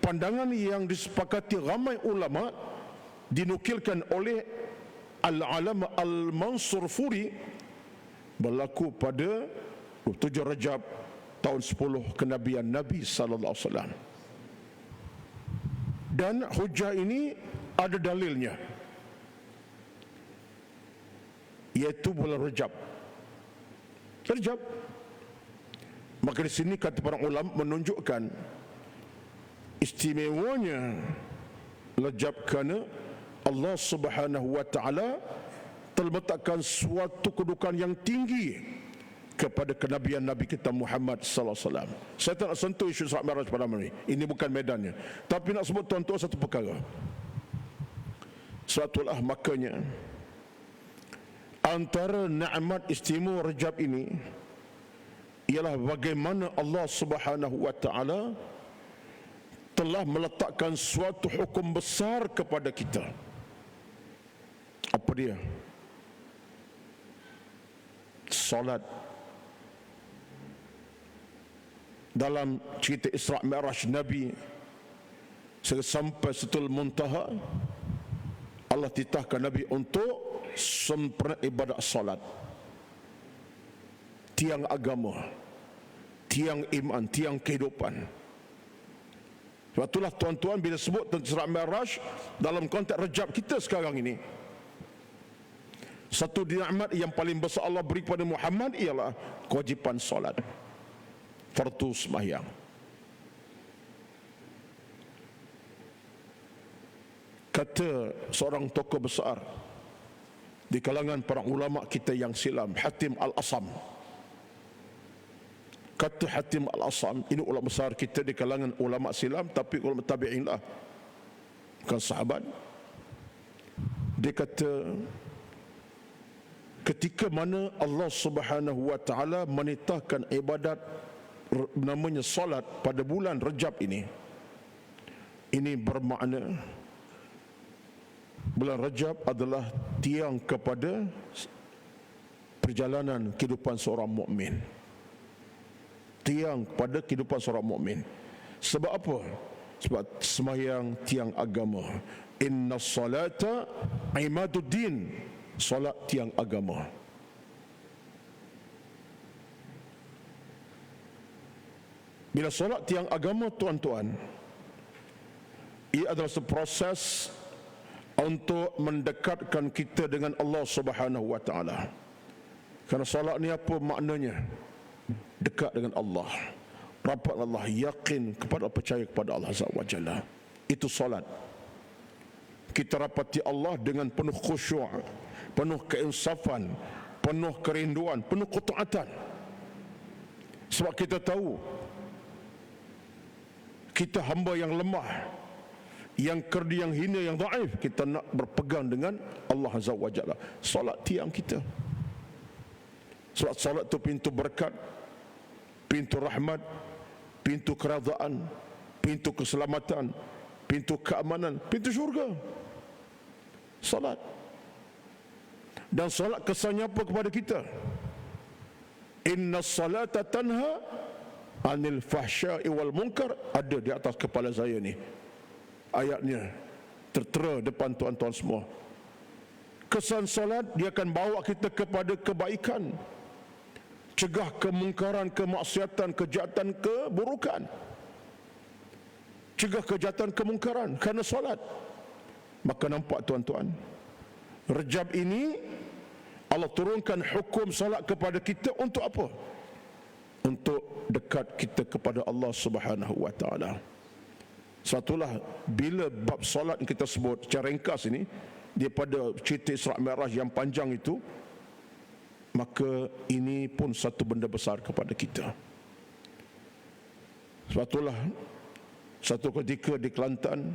pandangan yang disepakati ramai ulama, dinukilkan oleh Al-Alama Al-Mansur Furi, berlaku pada 7 Rajab tahun 10 kenabian Nabi sallallahu alaihi wasallam. Dan hujah ini ada dalilnya, iaitu bulan Rajab. Rajab. Maka di sini kata para ulama menunjukkan istimewanya Rajab kerana Allah Subhanahu wa taala telah meletakkan suatu kedudukan yang tinggi kepada kenabian Nabi kita Muhammad sallallahu alaihi wasallam. Saya tak nak sentuh isu Isra Mi'raj pada malam ini bukan medannya. Tapi nak sebut tuan-tuan satu perkara. Suatulah makanya antara nikmat istimewa Rajab ini ialah bagaimana Allah Subhanahu wa taala telah meletakkan suatu hukum besar kepada kita. Apa dia? solat. Dalam cerita Isra' Mi'raj Nabi sampai Sidratul Muntaha, Allah titahkan Nabi untuk sempurna ibadat solat. Tiang agama, tiang iman, tiang kehidupan. Sebab itulah tuan-tuan, bila sebut tentang Isra' Mi'raj dalam konteks Rajab kita sekarang ini, satu nikmat yang paling besar Allah beri kepada Muhammad ialah kewajipan solat, fardu sembahyang. Kata seorang tokoh besar di kalangan para ulama kita yang silam, Hatim Al-Asam. Kata Hatim Al-Asam, ini ulama besar kita di kalangan ulama silam, tapi ulama tabi'in lah, bukan sahabat. Dia kata, ketika mana Allah Subhanahu wa taala menitahkan ibadat namanya solat pada bulan Rajab ini bermakna bulan Rajab adalah tiang kepada perjalanan kehidupan seorang mukmin. Tiang kepada kehidupan seorang mukmin. Sebab apa? Sebab sembahyang tiang agama. Inna salata imaduddin. Solat tiang agama. Bila solat tiang agama, tuan-tuan, ia adalah seproses untuk mendekatkan kita dengan Allah Subhanahu wa taala. Kerana solat ni apa maknanya? Dekat dengan Allah, rapat Allah, yakin kepada, percaya kepada Allah Azza wa Jalla. Itu solat. Kita rapati Allah dengan penuh khusyuk, penuh keinsafan, penuh kerinduan, penuh ketaatan. Sebab kita tahu kita hamba yang lemah, yang kerdi, yang hina, yang dhaif. Kita nak berpegang dengan Allah Azza wa Jalla. Solat tiang kita. Sebab solat itu pintu berkat, pintu rahmat, pintu keredaan, pintu keselamatan, pintu keamanan, pintu syurga. Salat. Dan salat kesannya apa kepada kita? Inna salata tanha anil fahsya'i wal munkar. Ada di atas kepala saya ni ayatnya, tertera depan tuan-tuan semua. Kesan salat, dia akan bawa kita kepada kebaikan, cegah kemungkaran, kemaksiatan, kejahatan, keburukan. Cegah kejahatan, kemungkaran kerana solat. Maka nampak tuan-tuan, Rajab ini Allah turunkan hukum solat kepada kita untuk apa? Untuk dekat kita kepada Allah Subhanahu wa taala. Satulah bila bab solat yang kita sebut secara ringkas ini daripada cerita Isra' Mi'raj yang panjang itu, maka ini pun satu benda besar kepada kita. Sebab itulah satu ketika di Kelantan,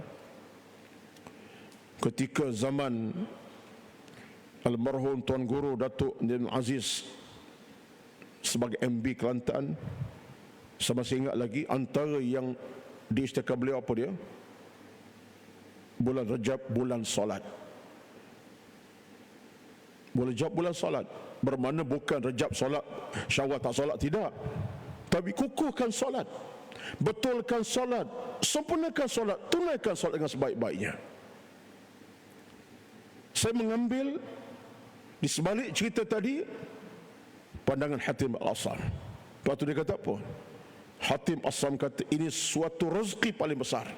ketika zaman almarhum Tuan Guru Datuk Din Aziz sebagai MB Kelantan, saya masih ingat lagi antara yang diisytiharkan beliau apa dia? Bulan Rajab, bulan solat. Bulan Rajab, bulan solat. Bermakna bukan Rajab solat, Syawal tak solat, tidak. Tapi kukuhkan solat, betulkan solat, sempurnakan solat, tunaikan solat dengan sebaik-baiknya. Saya mengambil di sebalik cerita tadi pandangan Hatim Al-Asam. Lepas tu dia kata apa? Hatim Al-Asam kata ini suatu rezeki paling besar.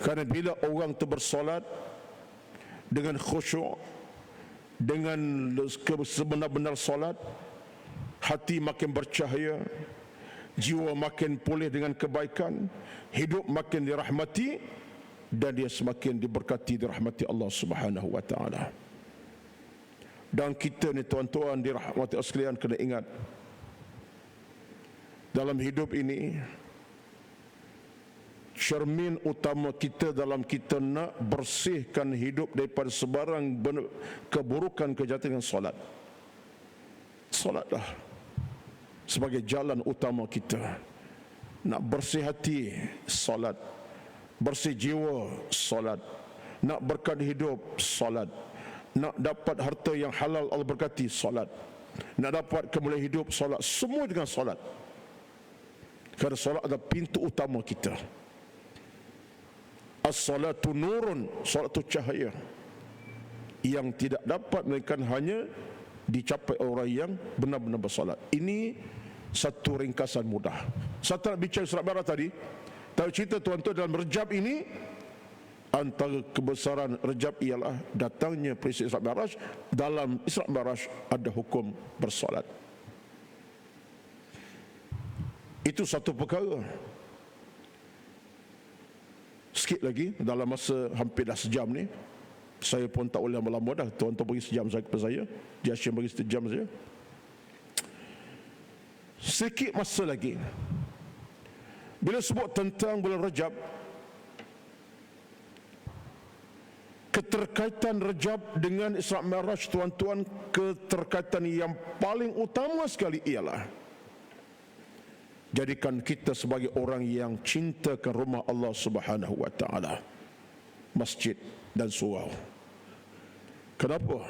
Kerana bila orang tu bersolat dengan khusyuk, dengan sebenar-benar solat, hati makin bercahaya, jiwa makin pulih dengan kebaikan, hidup makin dirahmati, dan dia semakin diberkati, dirahmati Allah Subhanahu wa taala. Dan kita ni tuan-tuan dirahmati sekalian, kena ingat dalam hidup ini cermin utama kita dalam kita nak bersihkan hidup daripada sebarang keburukan, kejahatan, dengan solat. Solatlah sebagai jalan utama kita. Nak bersih hati, solat. Bersih jiwa, solat. Nak berkat hidup, solat. nak dapat harta yang halal Allah berkati, solat. Nak dapat kemuliaan hidup, solat. Semua dengan solat. Kerana solat adalah pintu utama kita. As-salatu nurun, solat itu cahaya yang tidak dapat melainkan hanya dicapai orang yang benar-benar bersolat. Ini satu ringkasan mudah. Saya tak nak bicara Isra' Mi'raj tadi. Tahu cerita tuan-tuan dalam Rejab ini, antara kebesaran Rejab ialah datangnya peristiwa Isra' Mi'raj. Dalam Isra' Mi'raj ada hukum bersolat. Itu satu perkara. Sikit lagi, dalam masa hampir dah sejam ni, saya pun tak boleh lama-lama dah. Tuan-tuan bagi sejam saja kepada saya, Dia Hashim bagi sejam saja. Sikit masa lagi, bila sebut tentang bulan Rejab, keterkaitan Rejab dengan Isra' Mi'raj, tuan-tuan, keterkaitan yang paling utama sekali ialah jadikan kita sebagai orang yang cintakan rumah Allah Subhanahu wa taala, masjid dan surau. Kenapa?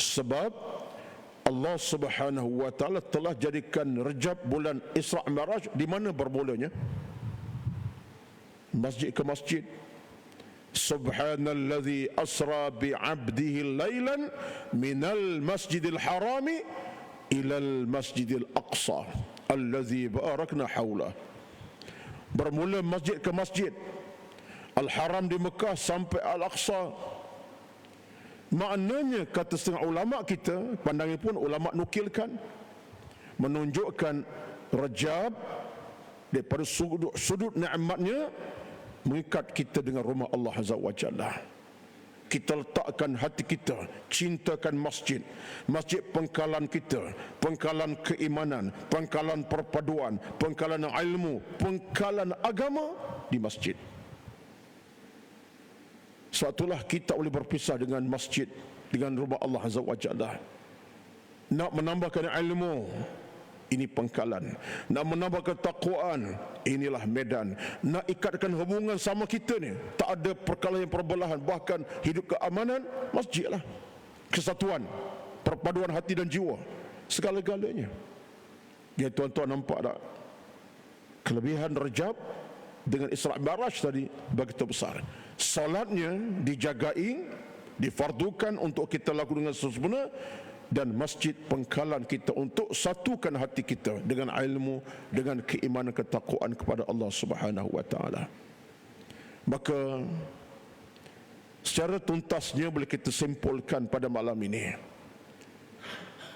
Sebab Allah Subhanahu wa taala telah jadikan Rejab bulan Isra' Mi'raj. Di mana bermulanya? Masjid ke masjid. Subhanallazi asra bi'abdihi laylan minal masjidil harami ilal masjidil aqsa allazi barakna hawlah. Bermula masjid ke masjid, Al-Haram di Mekah sampai Al-Aqsa. Maknanya, kata setengah ulama kita, pandangan pun ulama nukilkan, menunjukkan Rejab daripada sudut nikmatnya mengikat kita dengan rumah Allah Azza wa Jalla. Kita letakkan hati kita, cintakan masjid. Masjid pengkalan kita, pengkalan keimanan, pengkalan perpaduan, pengkalan ilmu, pengkalan agama di masjid. Sebab itulah kita boleh berpisah dengan masjid, dengan rumah Allah Azza wa Jalla. Nak menambahkan ilmu, ini pengkalan. Nak menambah ketakwaan, inilah medan. Nak ikatkan hubungan sama kita ni, tak ada perkelahian perbelahan, bahkan hidup keamanan, masjid lah. Kesatuan, perpaduan hati dan jiwa, segala-galanya. Ya, tuan-tuan nampak tak? Kelebihan Rejab dengan Isra' Mi'raj tadi begitu besar. Salatnya dijagai, difardukan untuk kita lakukan dengan sempurna, dan masjid pengkalan kita untuk satukan hati kita dengan ilmu, dengan keimanan, ketakwaan kepada Allah Subhanahu wa taala. Maka secara tuntasnya boleh kita simpulkan pada malam ini,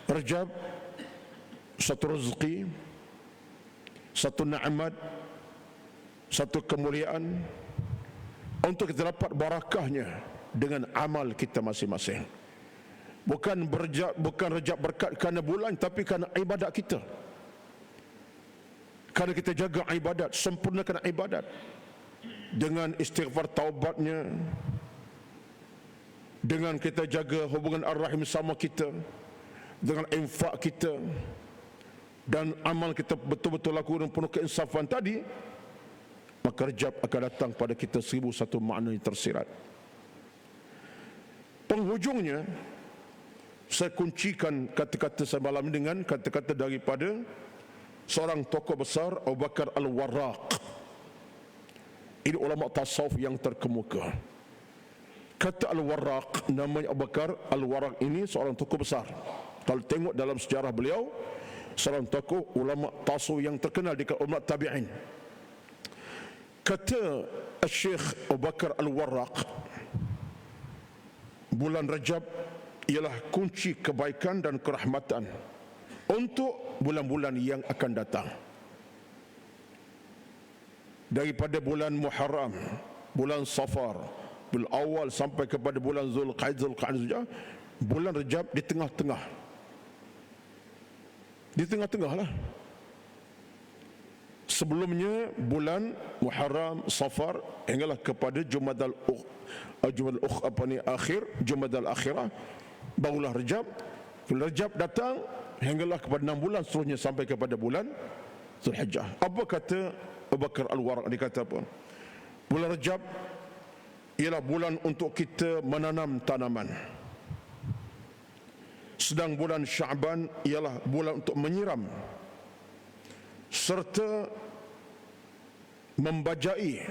Rejab satu rezeki, satu nikmat, satu kemuliaan untuk kita dapat barakahnya dengan amal kita masing-masing. Bukan Rejab berkat kerana bulan, tapi kerana ibadat kita. Kerana kita jaga ibadat, sempurnakan ibadat dengan istighfar taubatnya, dengan kita jaga hubungan ar-rahim sama kita, dengan infak kita, dan amal kita betul-betul lakukan penuh keinsafan tadi, maka Rejab akan datang pada kita 1001 makna yang tersirat. Penghujungnya, saya kuncikan kata-kata saya malam ini dengan kata-kata daripada seorang tokoh besar, Abu Bakar Al-Warraq. Ini ulama tasawuf yang terkemuka. Kata Al-Warraq, namanya Abu Bakar Al-Warraq ini seorang tokoh besar. Kalau tengok dalam sejarah beliau, seorang tokoh ulama tasawuf yang terkenal di kalangan ulama tabi'in. Kata Syekh Abu Bakar Al-Warraq, bulan Rejab ialah kunci kebaikan dan kerahmatan untuk bulan-bulan yang akan datang. Daripada bulan Muharram, bulan Safar, bulan awal sampai kepada bulan Zulqa'dah, bulan Rejab di tengah-tengah. Di tengah-tengah lah. Sebelumnya bulan Muharram, Safar, hinggalah kepada Jumadal akhir, Jumadal akhirah, barulah Rejab. Bila Rejab datang, hinggalah kepada 6 bulan seterusnya sampai kepada bulan Zulhijjah. Apa kata Abu Bakar Al-Warraq? Dia kata apa? Bulan Rejab ialah bulan untuk kita menanam tanaman. Sedang bulan Sya'ban ialah bulan untuk menyiram serta membajai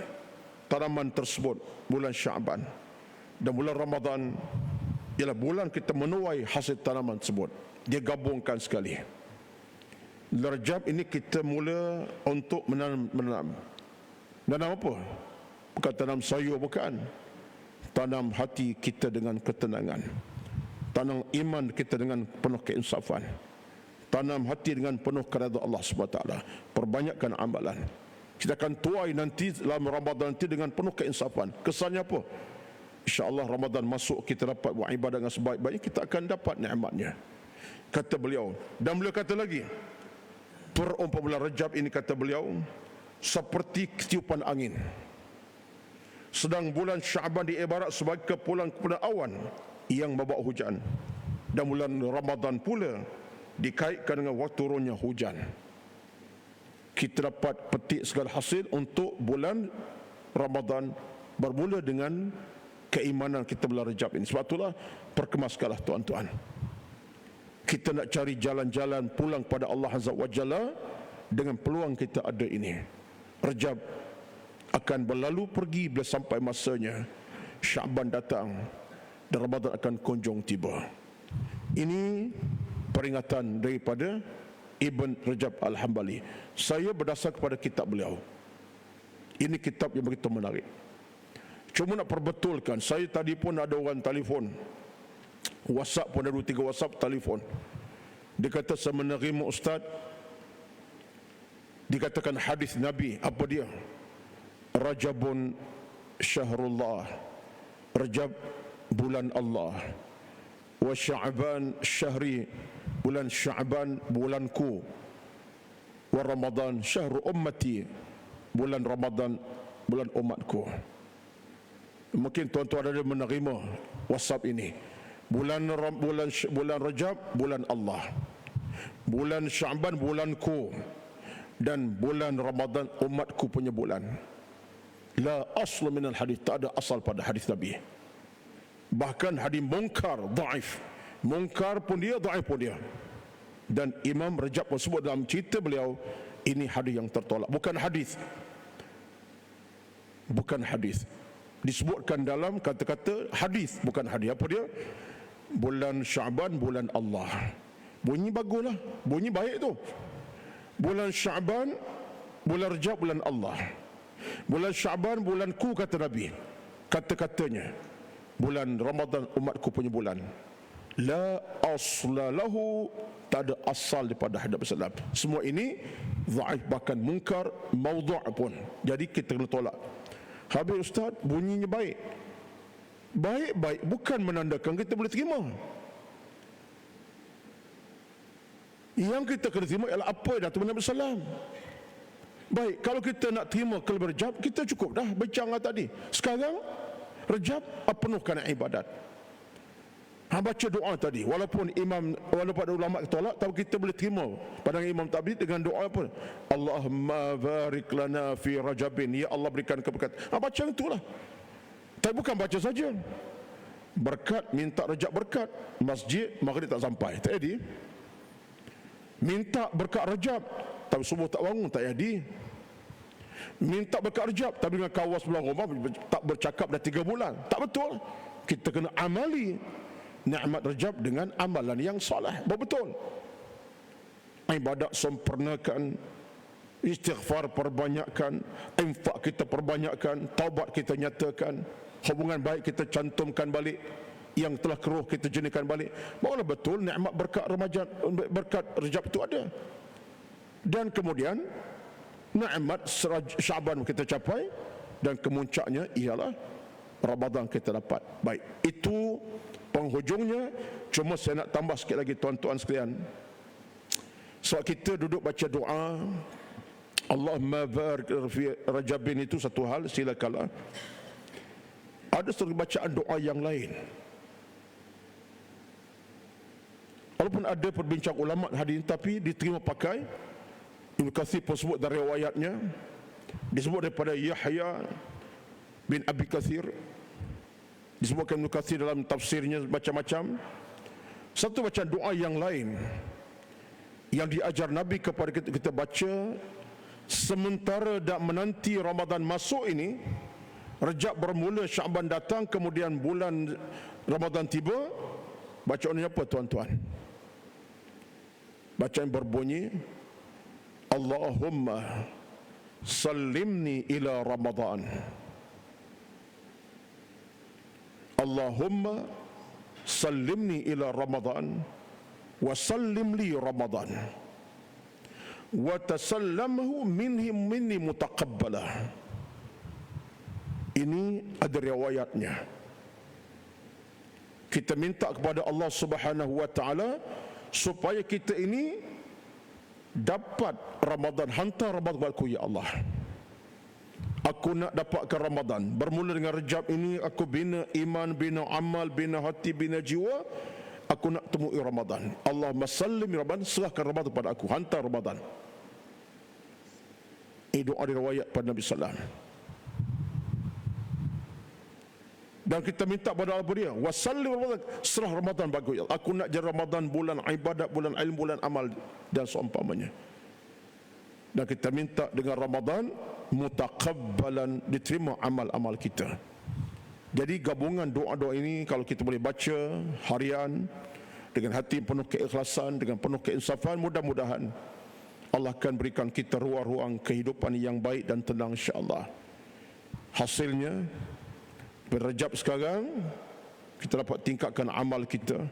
tanaman tersebut, bulan Sya'ban. Dan bulan Ramadan ialah bulan kita menuai hasil tanaman tersebut. Dia gabungkan sekali. Rajab ini kita mula untuk menanam. Menanam apa? Bukan tanam sayur, bukan. Tanam hati kita dengan ketenangan. Tanam iman kita dengan penuh keinsafan. Tanam hati dengan penuh keredaan Allah SWT. Perbanyakkan amalan. Kita akan tuai nanti dalam Ramadan nanti dengan penuh keinsafan. Kesannya apa? InsyaAllah Ramadan masuk, kita dapat buat ibadah dengan sebaik-baiknya, kita akan dapat nikmatnya. Kata beliau. Dan beliau kata lagi, perumpamaan Rajab ini, kata beliau, seperti tiupan angin. Sedang bulan Sya'ban diibarat sebagai kepulan-kepulan awan yang membawa hujan. Dan bulan Ramadan pula dikaitkan dengan waktu turunnya hujan. Kita dapat petik segala hasil untuk bulan Ramadan bermula dengan keimanan kita bulan Rajab ini. Sebab itulah perkemaskanlah tuan-tuan. Kita nak cari jalan-jalan pulang pada Allah Azza wa Jalla dengan peluang kita ada ini. Rajab akan berlalu pergi bila sampai masanya. Sya'ban datang dan Ramadan akan kunjung tiba. Ini peringatan daripada Ibn Rajab Al-Hambali. Saya berdasar kepada kitab beliau. Ini kitab yang begitu menarik. Cuma nak perbetulkan, saya tadi pun ada orang telefon, WhatsApp pun ada 2-3 WhatsApp telefon. Dia kata saya menerima Ustaz, dikatakan hadis Nabi, apa dia? Rajabun syahrullah, Rajab bulan Allah, wa Sya'ban syahri, bulan Sya'ban bulanku, wa Ramadan syahru ummati, bulan Ramadan bulan umatku. Mungkin tuan-tuan ada menerima WhatsApp ini. Bulan Rajab bulan Allah, bulan Sya'ban bulanku, dan bulan Ramadan umatku punya bulan. La asla minal hadis, tak ada asal pada hadis Nabi. Bahkan hadis munkar, dhaif. Munkar pun dia, dhaif pun dia. Dan Imam Rajab pun sebut dalam cerita beliau, ini hadis yang tertolak. Bukan hadis. Bukan hadis. Disebutkan dalam kata-kata hadis, bukan hadis. Apa dia? Bulan Sya'ban bulan Allah. Bunyi baguslah, bunyi baik tu. Bulan Sya'ban bulan Rajab bulan Allah. Bulan Sya'ban bulanku, kata Nabi. Kata-katanya, bulan Ramadan umatku punya bulan. La asla lahu, tak ada asal daripada hadis Rasulullah. Semua ini dhaif, bahkan munkar, maudhu' pun. Jadi kita kena tolak. Habis Ustaz, bunyinya baik. Baik-baik bukan menandakan kita boleh terima. Yang kita kena terima ialah apa yang datang Nabi SAW. Baik, kalau kita nak terima kelebihan Rajab, kita cukup dah bincanglah tadi. Sekarang Rajab penuhkan ibadat. Baca doa tadi, walaupun ada ulama tolak, tapi kita boleh terima pandangan Imam Tabari dengan doa apa? Allahumma barik lana fi Rajabin, ya Allah berikan keberkatan. Baca itulah. Tapi bukan baca saja. Berkat, minta Rajab berkat. Masjid maghrib tak sampai, tak jadi. Minta berkat Rajab, tapi subuh tak bangun, tak jadi. Minta berkat Rajab, tapi dengan kawan sebelah rumah tak bercakap dah 3 bulan. Tak betul. Kita kena amali nikmat Rajab dengan amalan yang soleh, betul. Ibadat sempurnakan, istighfar perbanyakkan, infak kita perbanyakkan, taubat kita nyatakan, hubungan baik kita cantumkan balik, yang telah keruh kita jenihkan balik. Barulah betul nikmat berkat Ramadan, berkat Rajab itu ada. Dan kemudian nikmat Sya'ban kita capai, dan kemuncaknya ialah Ramadan kita dapat. Baik, itu penghujungnya. Cuma saya nak tambah sikit lagi tuan-tuan sekalian. Sebab kita duduk baca doa Allahumma barik fi Rajabin, itu satu hal, silakanlah. Ada satu bacaan doa yang lain. Walaupun ada perbincang ulama hadis ini, tapi diterima pakai. Ibn Katsir pun sebut dari riwayatnya, disebut daripada Yahya bin Abi Katsir. Disebutkan Ibn Katsir dalam tafsirnya macam-macam. Satu bacaan doa yang lain yang diajar Nabi kepada kita baca sementara dak menanti Ramadan masuk ini, Rejab bermula, Syaban datang, kemudian bulan Ramadan tiba. Bacaannya apa tuan-tuan? Bacaan berbunyi, Allahumma sallimni ila Ramadan. Allahumma sallimni ila Ramadan wa sallim li Ramadan wa tasallamhu minni mutaqabbalah. Ini ada riwayatnya. Kita minta kepada Allah Subhanahu wa taala supaya kita ini dapat Ramadan, hantar Ramadan kepada aku ya Allah. Aku nak dapatkan Ramadan. Bermula dengan Rejab ini aku bina iman, bina amal, bina hati, bina jiwa. Aku nak temui Ramadan. Allahumma sallim Ramadan, serahkan Ramadan kepada aku, hantar Ramadan. Ini doa riwayat pada Nabi sallallahu alaihi wasallam. Dan kita minta pada Allah dia, wasallim Ramadan, serah Ramadan bagi Allah. Aku nak jadi Ramadan bulan ibadat, bulan ilmu, bulan amal dan seumpamanya. Dan kita minta dengan Ramadan mutaqabbalan, diterima amal-amal kita. Jadi gabungan doa-doa ini kalau kita boleh baca harian dengan hati penuh keikhlasan, dengan penuh keinsafan, mudah-mudahan Allah akan berikan kita ruang-ruang kehidupan yang baik dan tenang insya-Allah. Hasilnya Rejab sekarang kita dapat tingkatkan amal kita,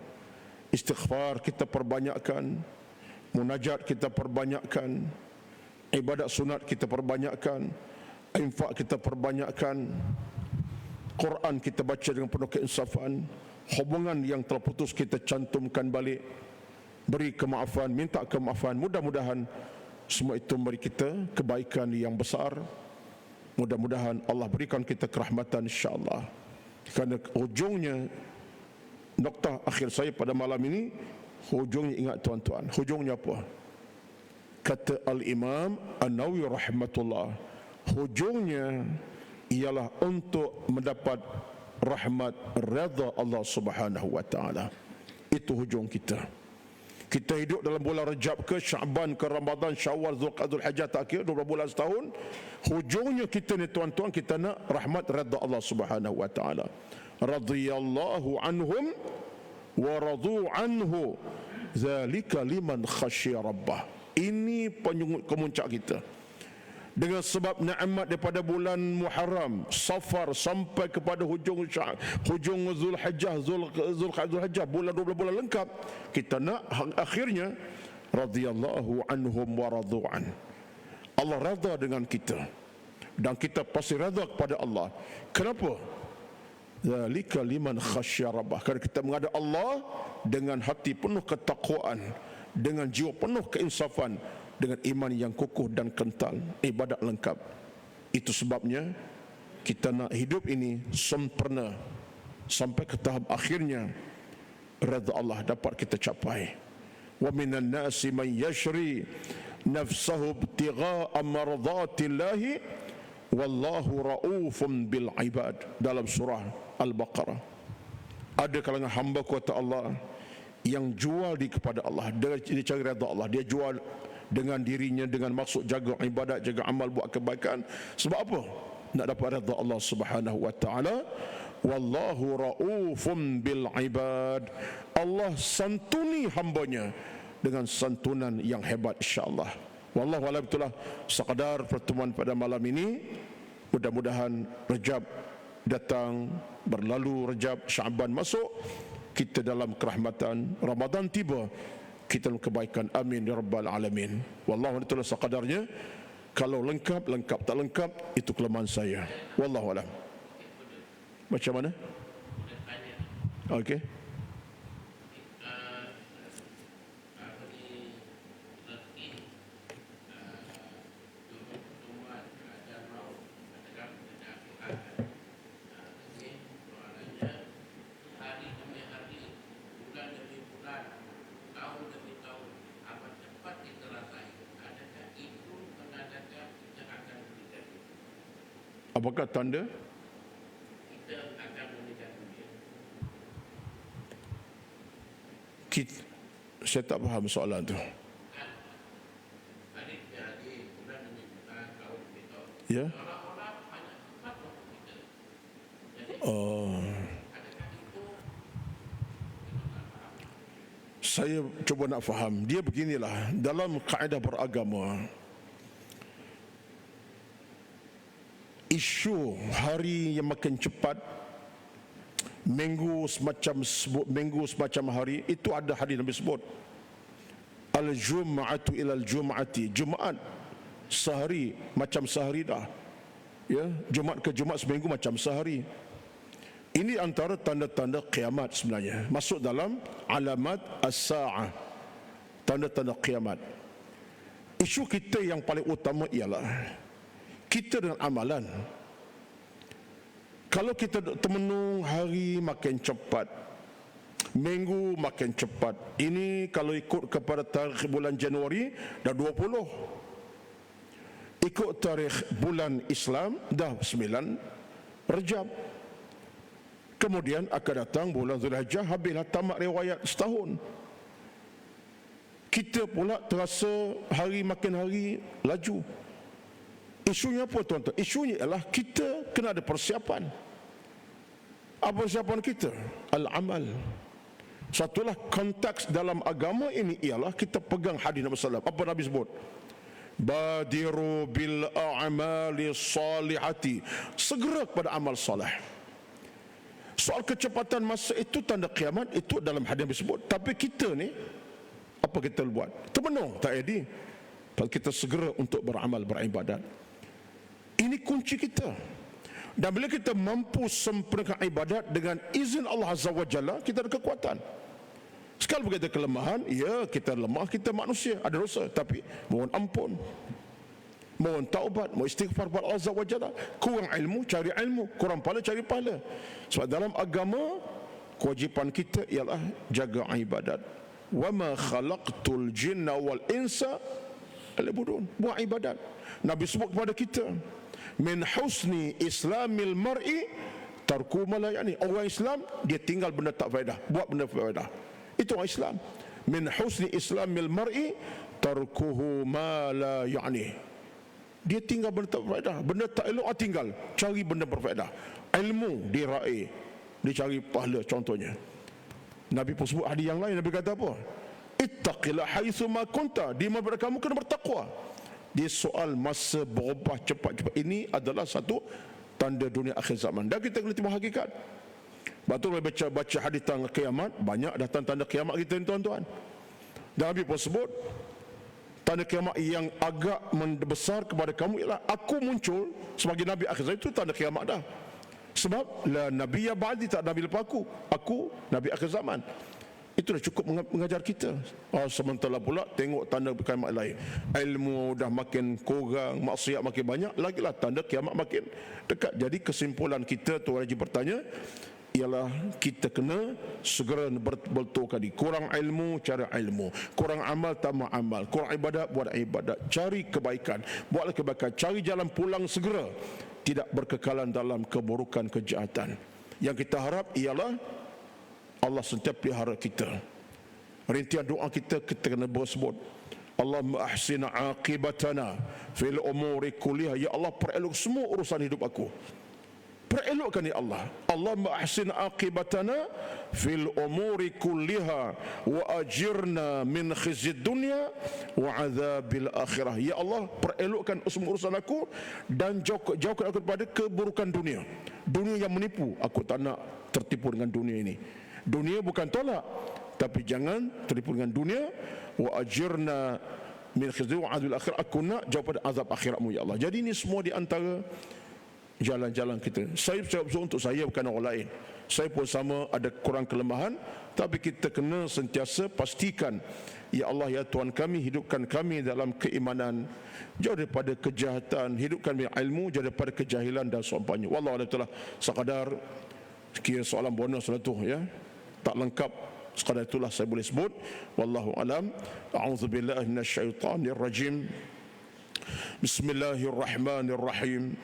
istighfar kita perbanyakkan, munajat kita perbanyakkan, ibadat sunat kita perbanyakkan, infak kita perbanyakkan, Quran kita baca dengan penuh keinsafan, hubungan yang terputus kita cantumkan balik, beri kemaafan, minta kemaafan. Mudah-mudahan semua itu memberi kita kebaikan yang besar. Mudah-mudahan Allah berikan kita kerahmatan insya-Allah. Kerana hujungnya, noktah akhir saya pada malam ini, hujungnya ingat tuan-tuan, hujungnya apa? Kata Al-Imam An-Nawawi rahmatullah, hujungnya ialah untuk mendapat rahmat redha Allah Subhanahu wa taala. Itu hujung kita. Kita hidup dalam bulan Rejab ke Syaban ke Ramadan, Syawal, Zulqa'dah, Hajjah akhir 12 bulan setahun. Hujungnya kita ni tuan-tuan, kita nak rahmat redha Allah Subhanahu wa taala. Radhiyallahu anhum wa radu anhu zalika liman khasyiya rabbah. Ini kemuncak kita. Dengan sebab nikmat daripada bulan Muharram, Safar sampai kepada hujung Zulhijjah, Zulhijjah, bulan 12 bulan lengkap, kita nak akhirnya radhiyallahu anhum wa radu'an. Allah redha dengan kita dan kita pasti redha kepada Allah. Kenapa? Zalika liman khasyya rabbah. Kerana kita menghadap Allah dengan hati penuh ketakwaan, dengan jiwa penuh keinsafan, dengan iman yang kukuh dan kental, ibadat lengkap. Itu sebabnya kita nak hidup ini sempurna sampai ke tahap akhirnya redha Allah dapat kita capai. Wa minan nasi man yashri nafsahu ibtigha'a mardhatillahi wallahu raufun bil ibad, dalam surah Al-Baqarah. Ada kalangan hamba kuasa Allah yang jual diri kepada Allah, dia cari redha Allah, dia jual dengan dirinya dengan maksud jaga ibadat, jaga amal, buat kebaikan. Sebab apa? Nak dapat redha Allah Subhanahu wa taala. Wallahu raufun bil ibad. Allah santuni hambanya dengan santunan yang hebat insya-Allah. Wallahu a'lam. Itulah sekadar pertemuan pada malam ini. Mudah-mudahan Rejab datang, berlalu Rejab, Syaban masuk, kita dalam kerahmatan, Ramadan tiba, kita dalam kebaikan. Amin ya rabbal alamin. Wallahu a'lam sekadarnya. Kalau lengkap, lengkap. Tak lengkap, itu kelemahan saya. Wallahu a'lam. Macam mana? Okey. Apakah tanda? Saya tak faham soalan tu. Ya. Saya cuba nak faham. Dia beginilah, dalam kaedah beragama, isu hari yang makin cepat, minggu semacam hari, itu ada hadis Nabi sebut, al-jum'atu ilal jum'ati, Jumaat sehari macam sehari dah, ya, Jumaat ke Jumaat seminggu macam sehari. Ini antara tanda-tanda kiamat sebenarnya, masuk dalam alamat as-sa'ah, tanda-tanda kiamat. Isu kita yang paling utama ialah kita dengan amalan. Kalau kita termenung hari makin cepat, minggu makin cepat. Ini kalau ikut kepada tarikh bulan Januari dah 20. Ikut tarikh bulan Islam dah 9 Rejab. Kemudian akan datang bulan Zulhijjah, habislah tamat riwayat setahun. Kita pula terasa hari makin hari laju. Isunya apa tuan-tuan? Isunya ialah kita kena ada persiapan. Apa persiapan kita? Al-amal. Satulah konteks dalam agama ini ialah kita pegang hadis Nabi sallallahu alaihi wasallam. Apa Nabi sebut? Badiru bil a'mali salihati. Segera kepada amal soleh. Soal kecepatan masa itu tanda kiamat, itu dalam hadis Nabi sebut. Tapi kita ni, apa kita buat? Termenung, tak jadi. Kita segera untuk beramal, beribadat. Ini kunci kita. Dan bila kita mampu sempurnakan ibadat dengan izin Allah Azza wa Jalla, kita ada kekuatan. Sekali berkata kelemahan, ya kita lemah, kita manusia, ada dosa. Tapi mohon ampun, mohon taubat, mohon istighfar kepada Allah Azza wa Jalla. Kurang ilmu, cari ilmu. Kurang pahala, cari pahala. Sebab dalam agama, kewajipan kita ialah jaga ibadat. Wa ma khalaqtul jinna wal insa liya'budun. Buat ibadat. Nabi sebut kepada kita, min husni islamil mar'i tarku ma la ya'ni. Orang Islam dia tinggal benda tak faedah, buat benda faedah. Itu orang Islam. Min husni islamil mar'i tarkuhu ma la ya'ni. Dia tinggal benda tak berfaedah, benda tak elok tinggal, cari benda berfaedah. Ilmu diraih, dicari pahala. Contohnya Nabi pun sebut hadis yang lain. Nabi kata apa? Ittaqillah haitsu ma kunta. Di mana kamu kena bertakwa. Dia soal masa berubah cepat-cepat ini adalah satu tanda dunia akhir zaman. Dan kita kena terima hakikat. Betul baca hadis tentang kiamat, banyak datang tanda kiamat kita ni tuan-tuan. Dan Nabi pun sebut tanda kiamat yang agak membesar kepada kamu ialah aku muncul sebagai Nabi akhir zaman. Itu tanda kiamat dah. Sebab la nabiyya ba'di, tak nabi lepas aku nabi akhir zaman. Itu dah cukup mengajar kita. Sementara pula tengok tanda kiamat lain, ilmu dah makin kurang, maksiat makin banyak, lagilah tanda kiamat makin dekat. Jadi kesimpulan kita tu wajib bertanya ialah kita kena segera berbetulkan diri. Kurang ilmu, cari ilmu. Kurang amal, tambah amal. Kurang ibadat, buat ibadat. Cari kebaikan, buatlah kebaikan. Cari jalan pulang segera. Tidak berkekalan dalam keburukan, kejahatan. Yang kita harap ialah Allah sentiasa pelihara kita. Rintihan doa kita kena bersebut, Allahumma ahsin aqibatana fil umuri kulliha. Ya Allah, perelok semua urusan hidup aku. Perelokkan ya Allah. Allahumma ahsin aqibatana fil umuri kulliha wa ajirna min khizyid dunya wa adzabil akhirah. Ya Allah, perelokkan semua urusan aku dan jauhkan aku daripada keburukan dunia. Dunia yang menipu. Aku tak nak tertipu dengan dunia ini. Dunia bukan tolak, tapi jangan tertipu dengan dunia. Wa ajirna min khizyid wa adzabil akhirah. Aku nak jauh pada azab akhiratmu ya Allah. Jadi ini semua di antara jalan-jalan kita. Saya bercakap untuk saya, bukan orang lain. Saya pun sama ada kurang kelemahan, tapi kita kena sentiasa pastikan, ya Allah ya Tuhan kami, hidupkan kami dalam keimanan, jauh daripada kejahatan, hidupkan kami ilmu, jauh daripada kejahilan dan seumpamanya. Wallahu a'lam. Sekadar kira soalan bonus lah tu ya, tak lengkap, sekadar itulah saya boleh sebut. Wallahu a'lam. A'udzubillahi minasyaitonir rajim. Bismillahirrahmanirrahim.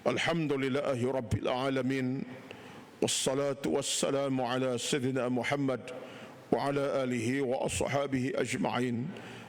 Alhamdulillahi Rabbil Alamin. Wassalatu wassalamu ala Sayyidina Muhammad وعلى آله وأصحابه أجمعين.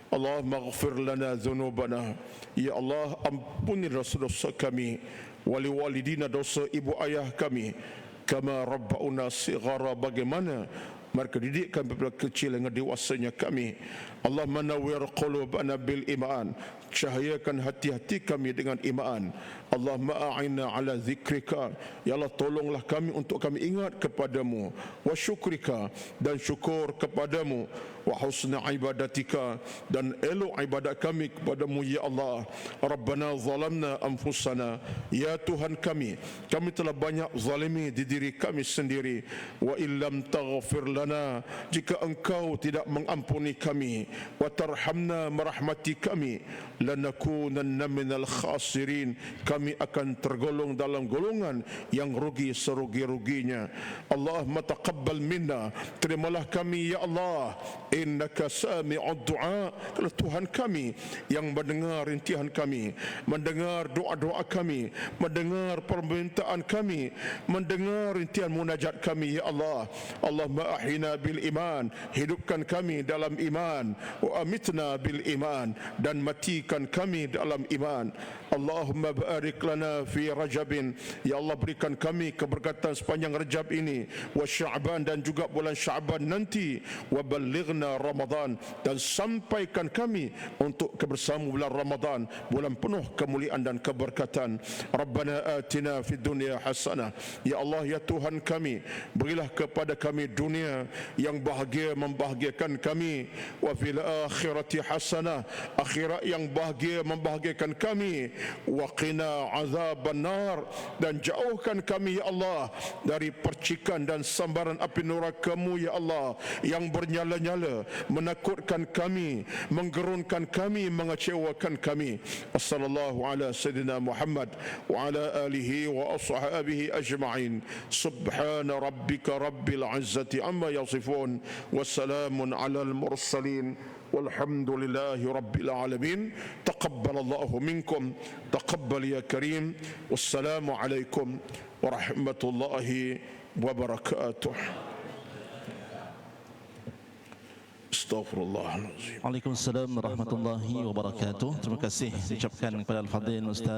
اللهم اغفر لنا ذنوبنا. Ya Allah, ampuni dosa-dosa kami, wali-walidina, dosa ibu ayah kami, kama rabbauna sighara, bagaimana mereka didik kami pada kecil hingga dewasanya kami. Allah manawwir qulubana bil iman, cahayakan hati-hati kami dengan iman. Allahumma a'inna ala zikrika, ya Allah tolonglah kami untuk kami ingat kepadamu, wa syukrika, dan syukur kepadamu, wa husna ibadatika, dan elok ibadat kami kepadamu ya Allah. Rabbana zalamna anfusana, ya Tuhan kami telah banyak zalimi di diri kami sendiri. Wa illam taghfir lana, jika engkau tidak mengampuni kami, wa tarhamna, merahmati kami, lanakunanna minal khasirin, kami akan tergolong dalam golongan yang rugi serugi-ruginya. Allahumma taqabbal minna, terimalah kami ya Allah, innaka sami'ud du'a, kalau Tuhan kami yang mendengar rintihan kami, mendengar doa-doa kami, mendengar permintaan kami, mendengar rintihan munajat kami ya Allah. Allahumma ahina bil iman, hidupkan kami dalam iman, wa amitna bil iman, dan matikan kami dalam iman. Allahumma barik lana fi Rajabin, ya Allah berikan kami keberkatan sepanjang Rajab ini, wa Sya'ban, dan juga bulan Sya'ban nanti, wa balighna Ramadan, dan sampaikan kami untuk bersama bulan Ramadan, bulan penuh kemuliaan dan keberkatan. Rabbana atina fid dunya hasanah, ya Allah ya Tuhan kami, berilah kepada kami dunia yang bahagia, membahagiakan kami, wa fil akhirati hasanah, akhirat yang bahagia, membahagiakan kami, wa qina azaban nar, dan jauhkan kami ya Allah dari percikan dan sambaran api neraka-Mu ya Allah yang bernyala-nyala, menakutkan kami, menggerunkan kami, mengecewakan kami. Wassallallahu ala sayyidina Muhammad wa ala alihi wa ashabihi ajma'in. Subhana rabbika rabbil izzati amma yasifun, wassalamun ala al-mursalin, walhamdulillahi rabbil alamin. Taqabbalallahu minkum, taqabbal ya karim. Wassalamu alaikum warahmatullahi wabarakatuh. Astaghfirullahaladzim. Waalaikumsalam warahmatullahi wabarakatuh. Terima kasih ucapkan kepada Al-Fadhil Ustaz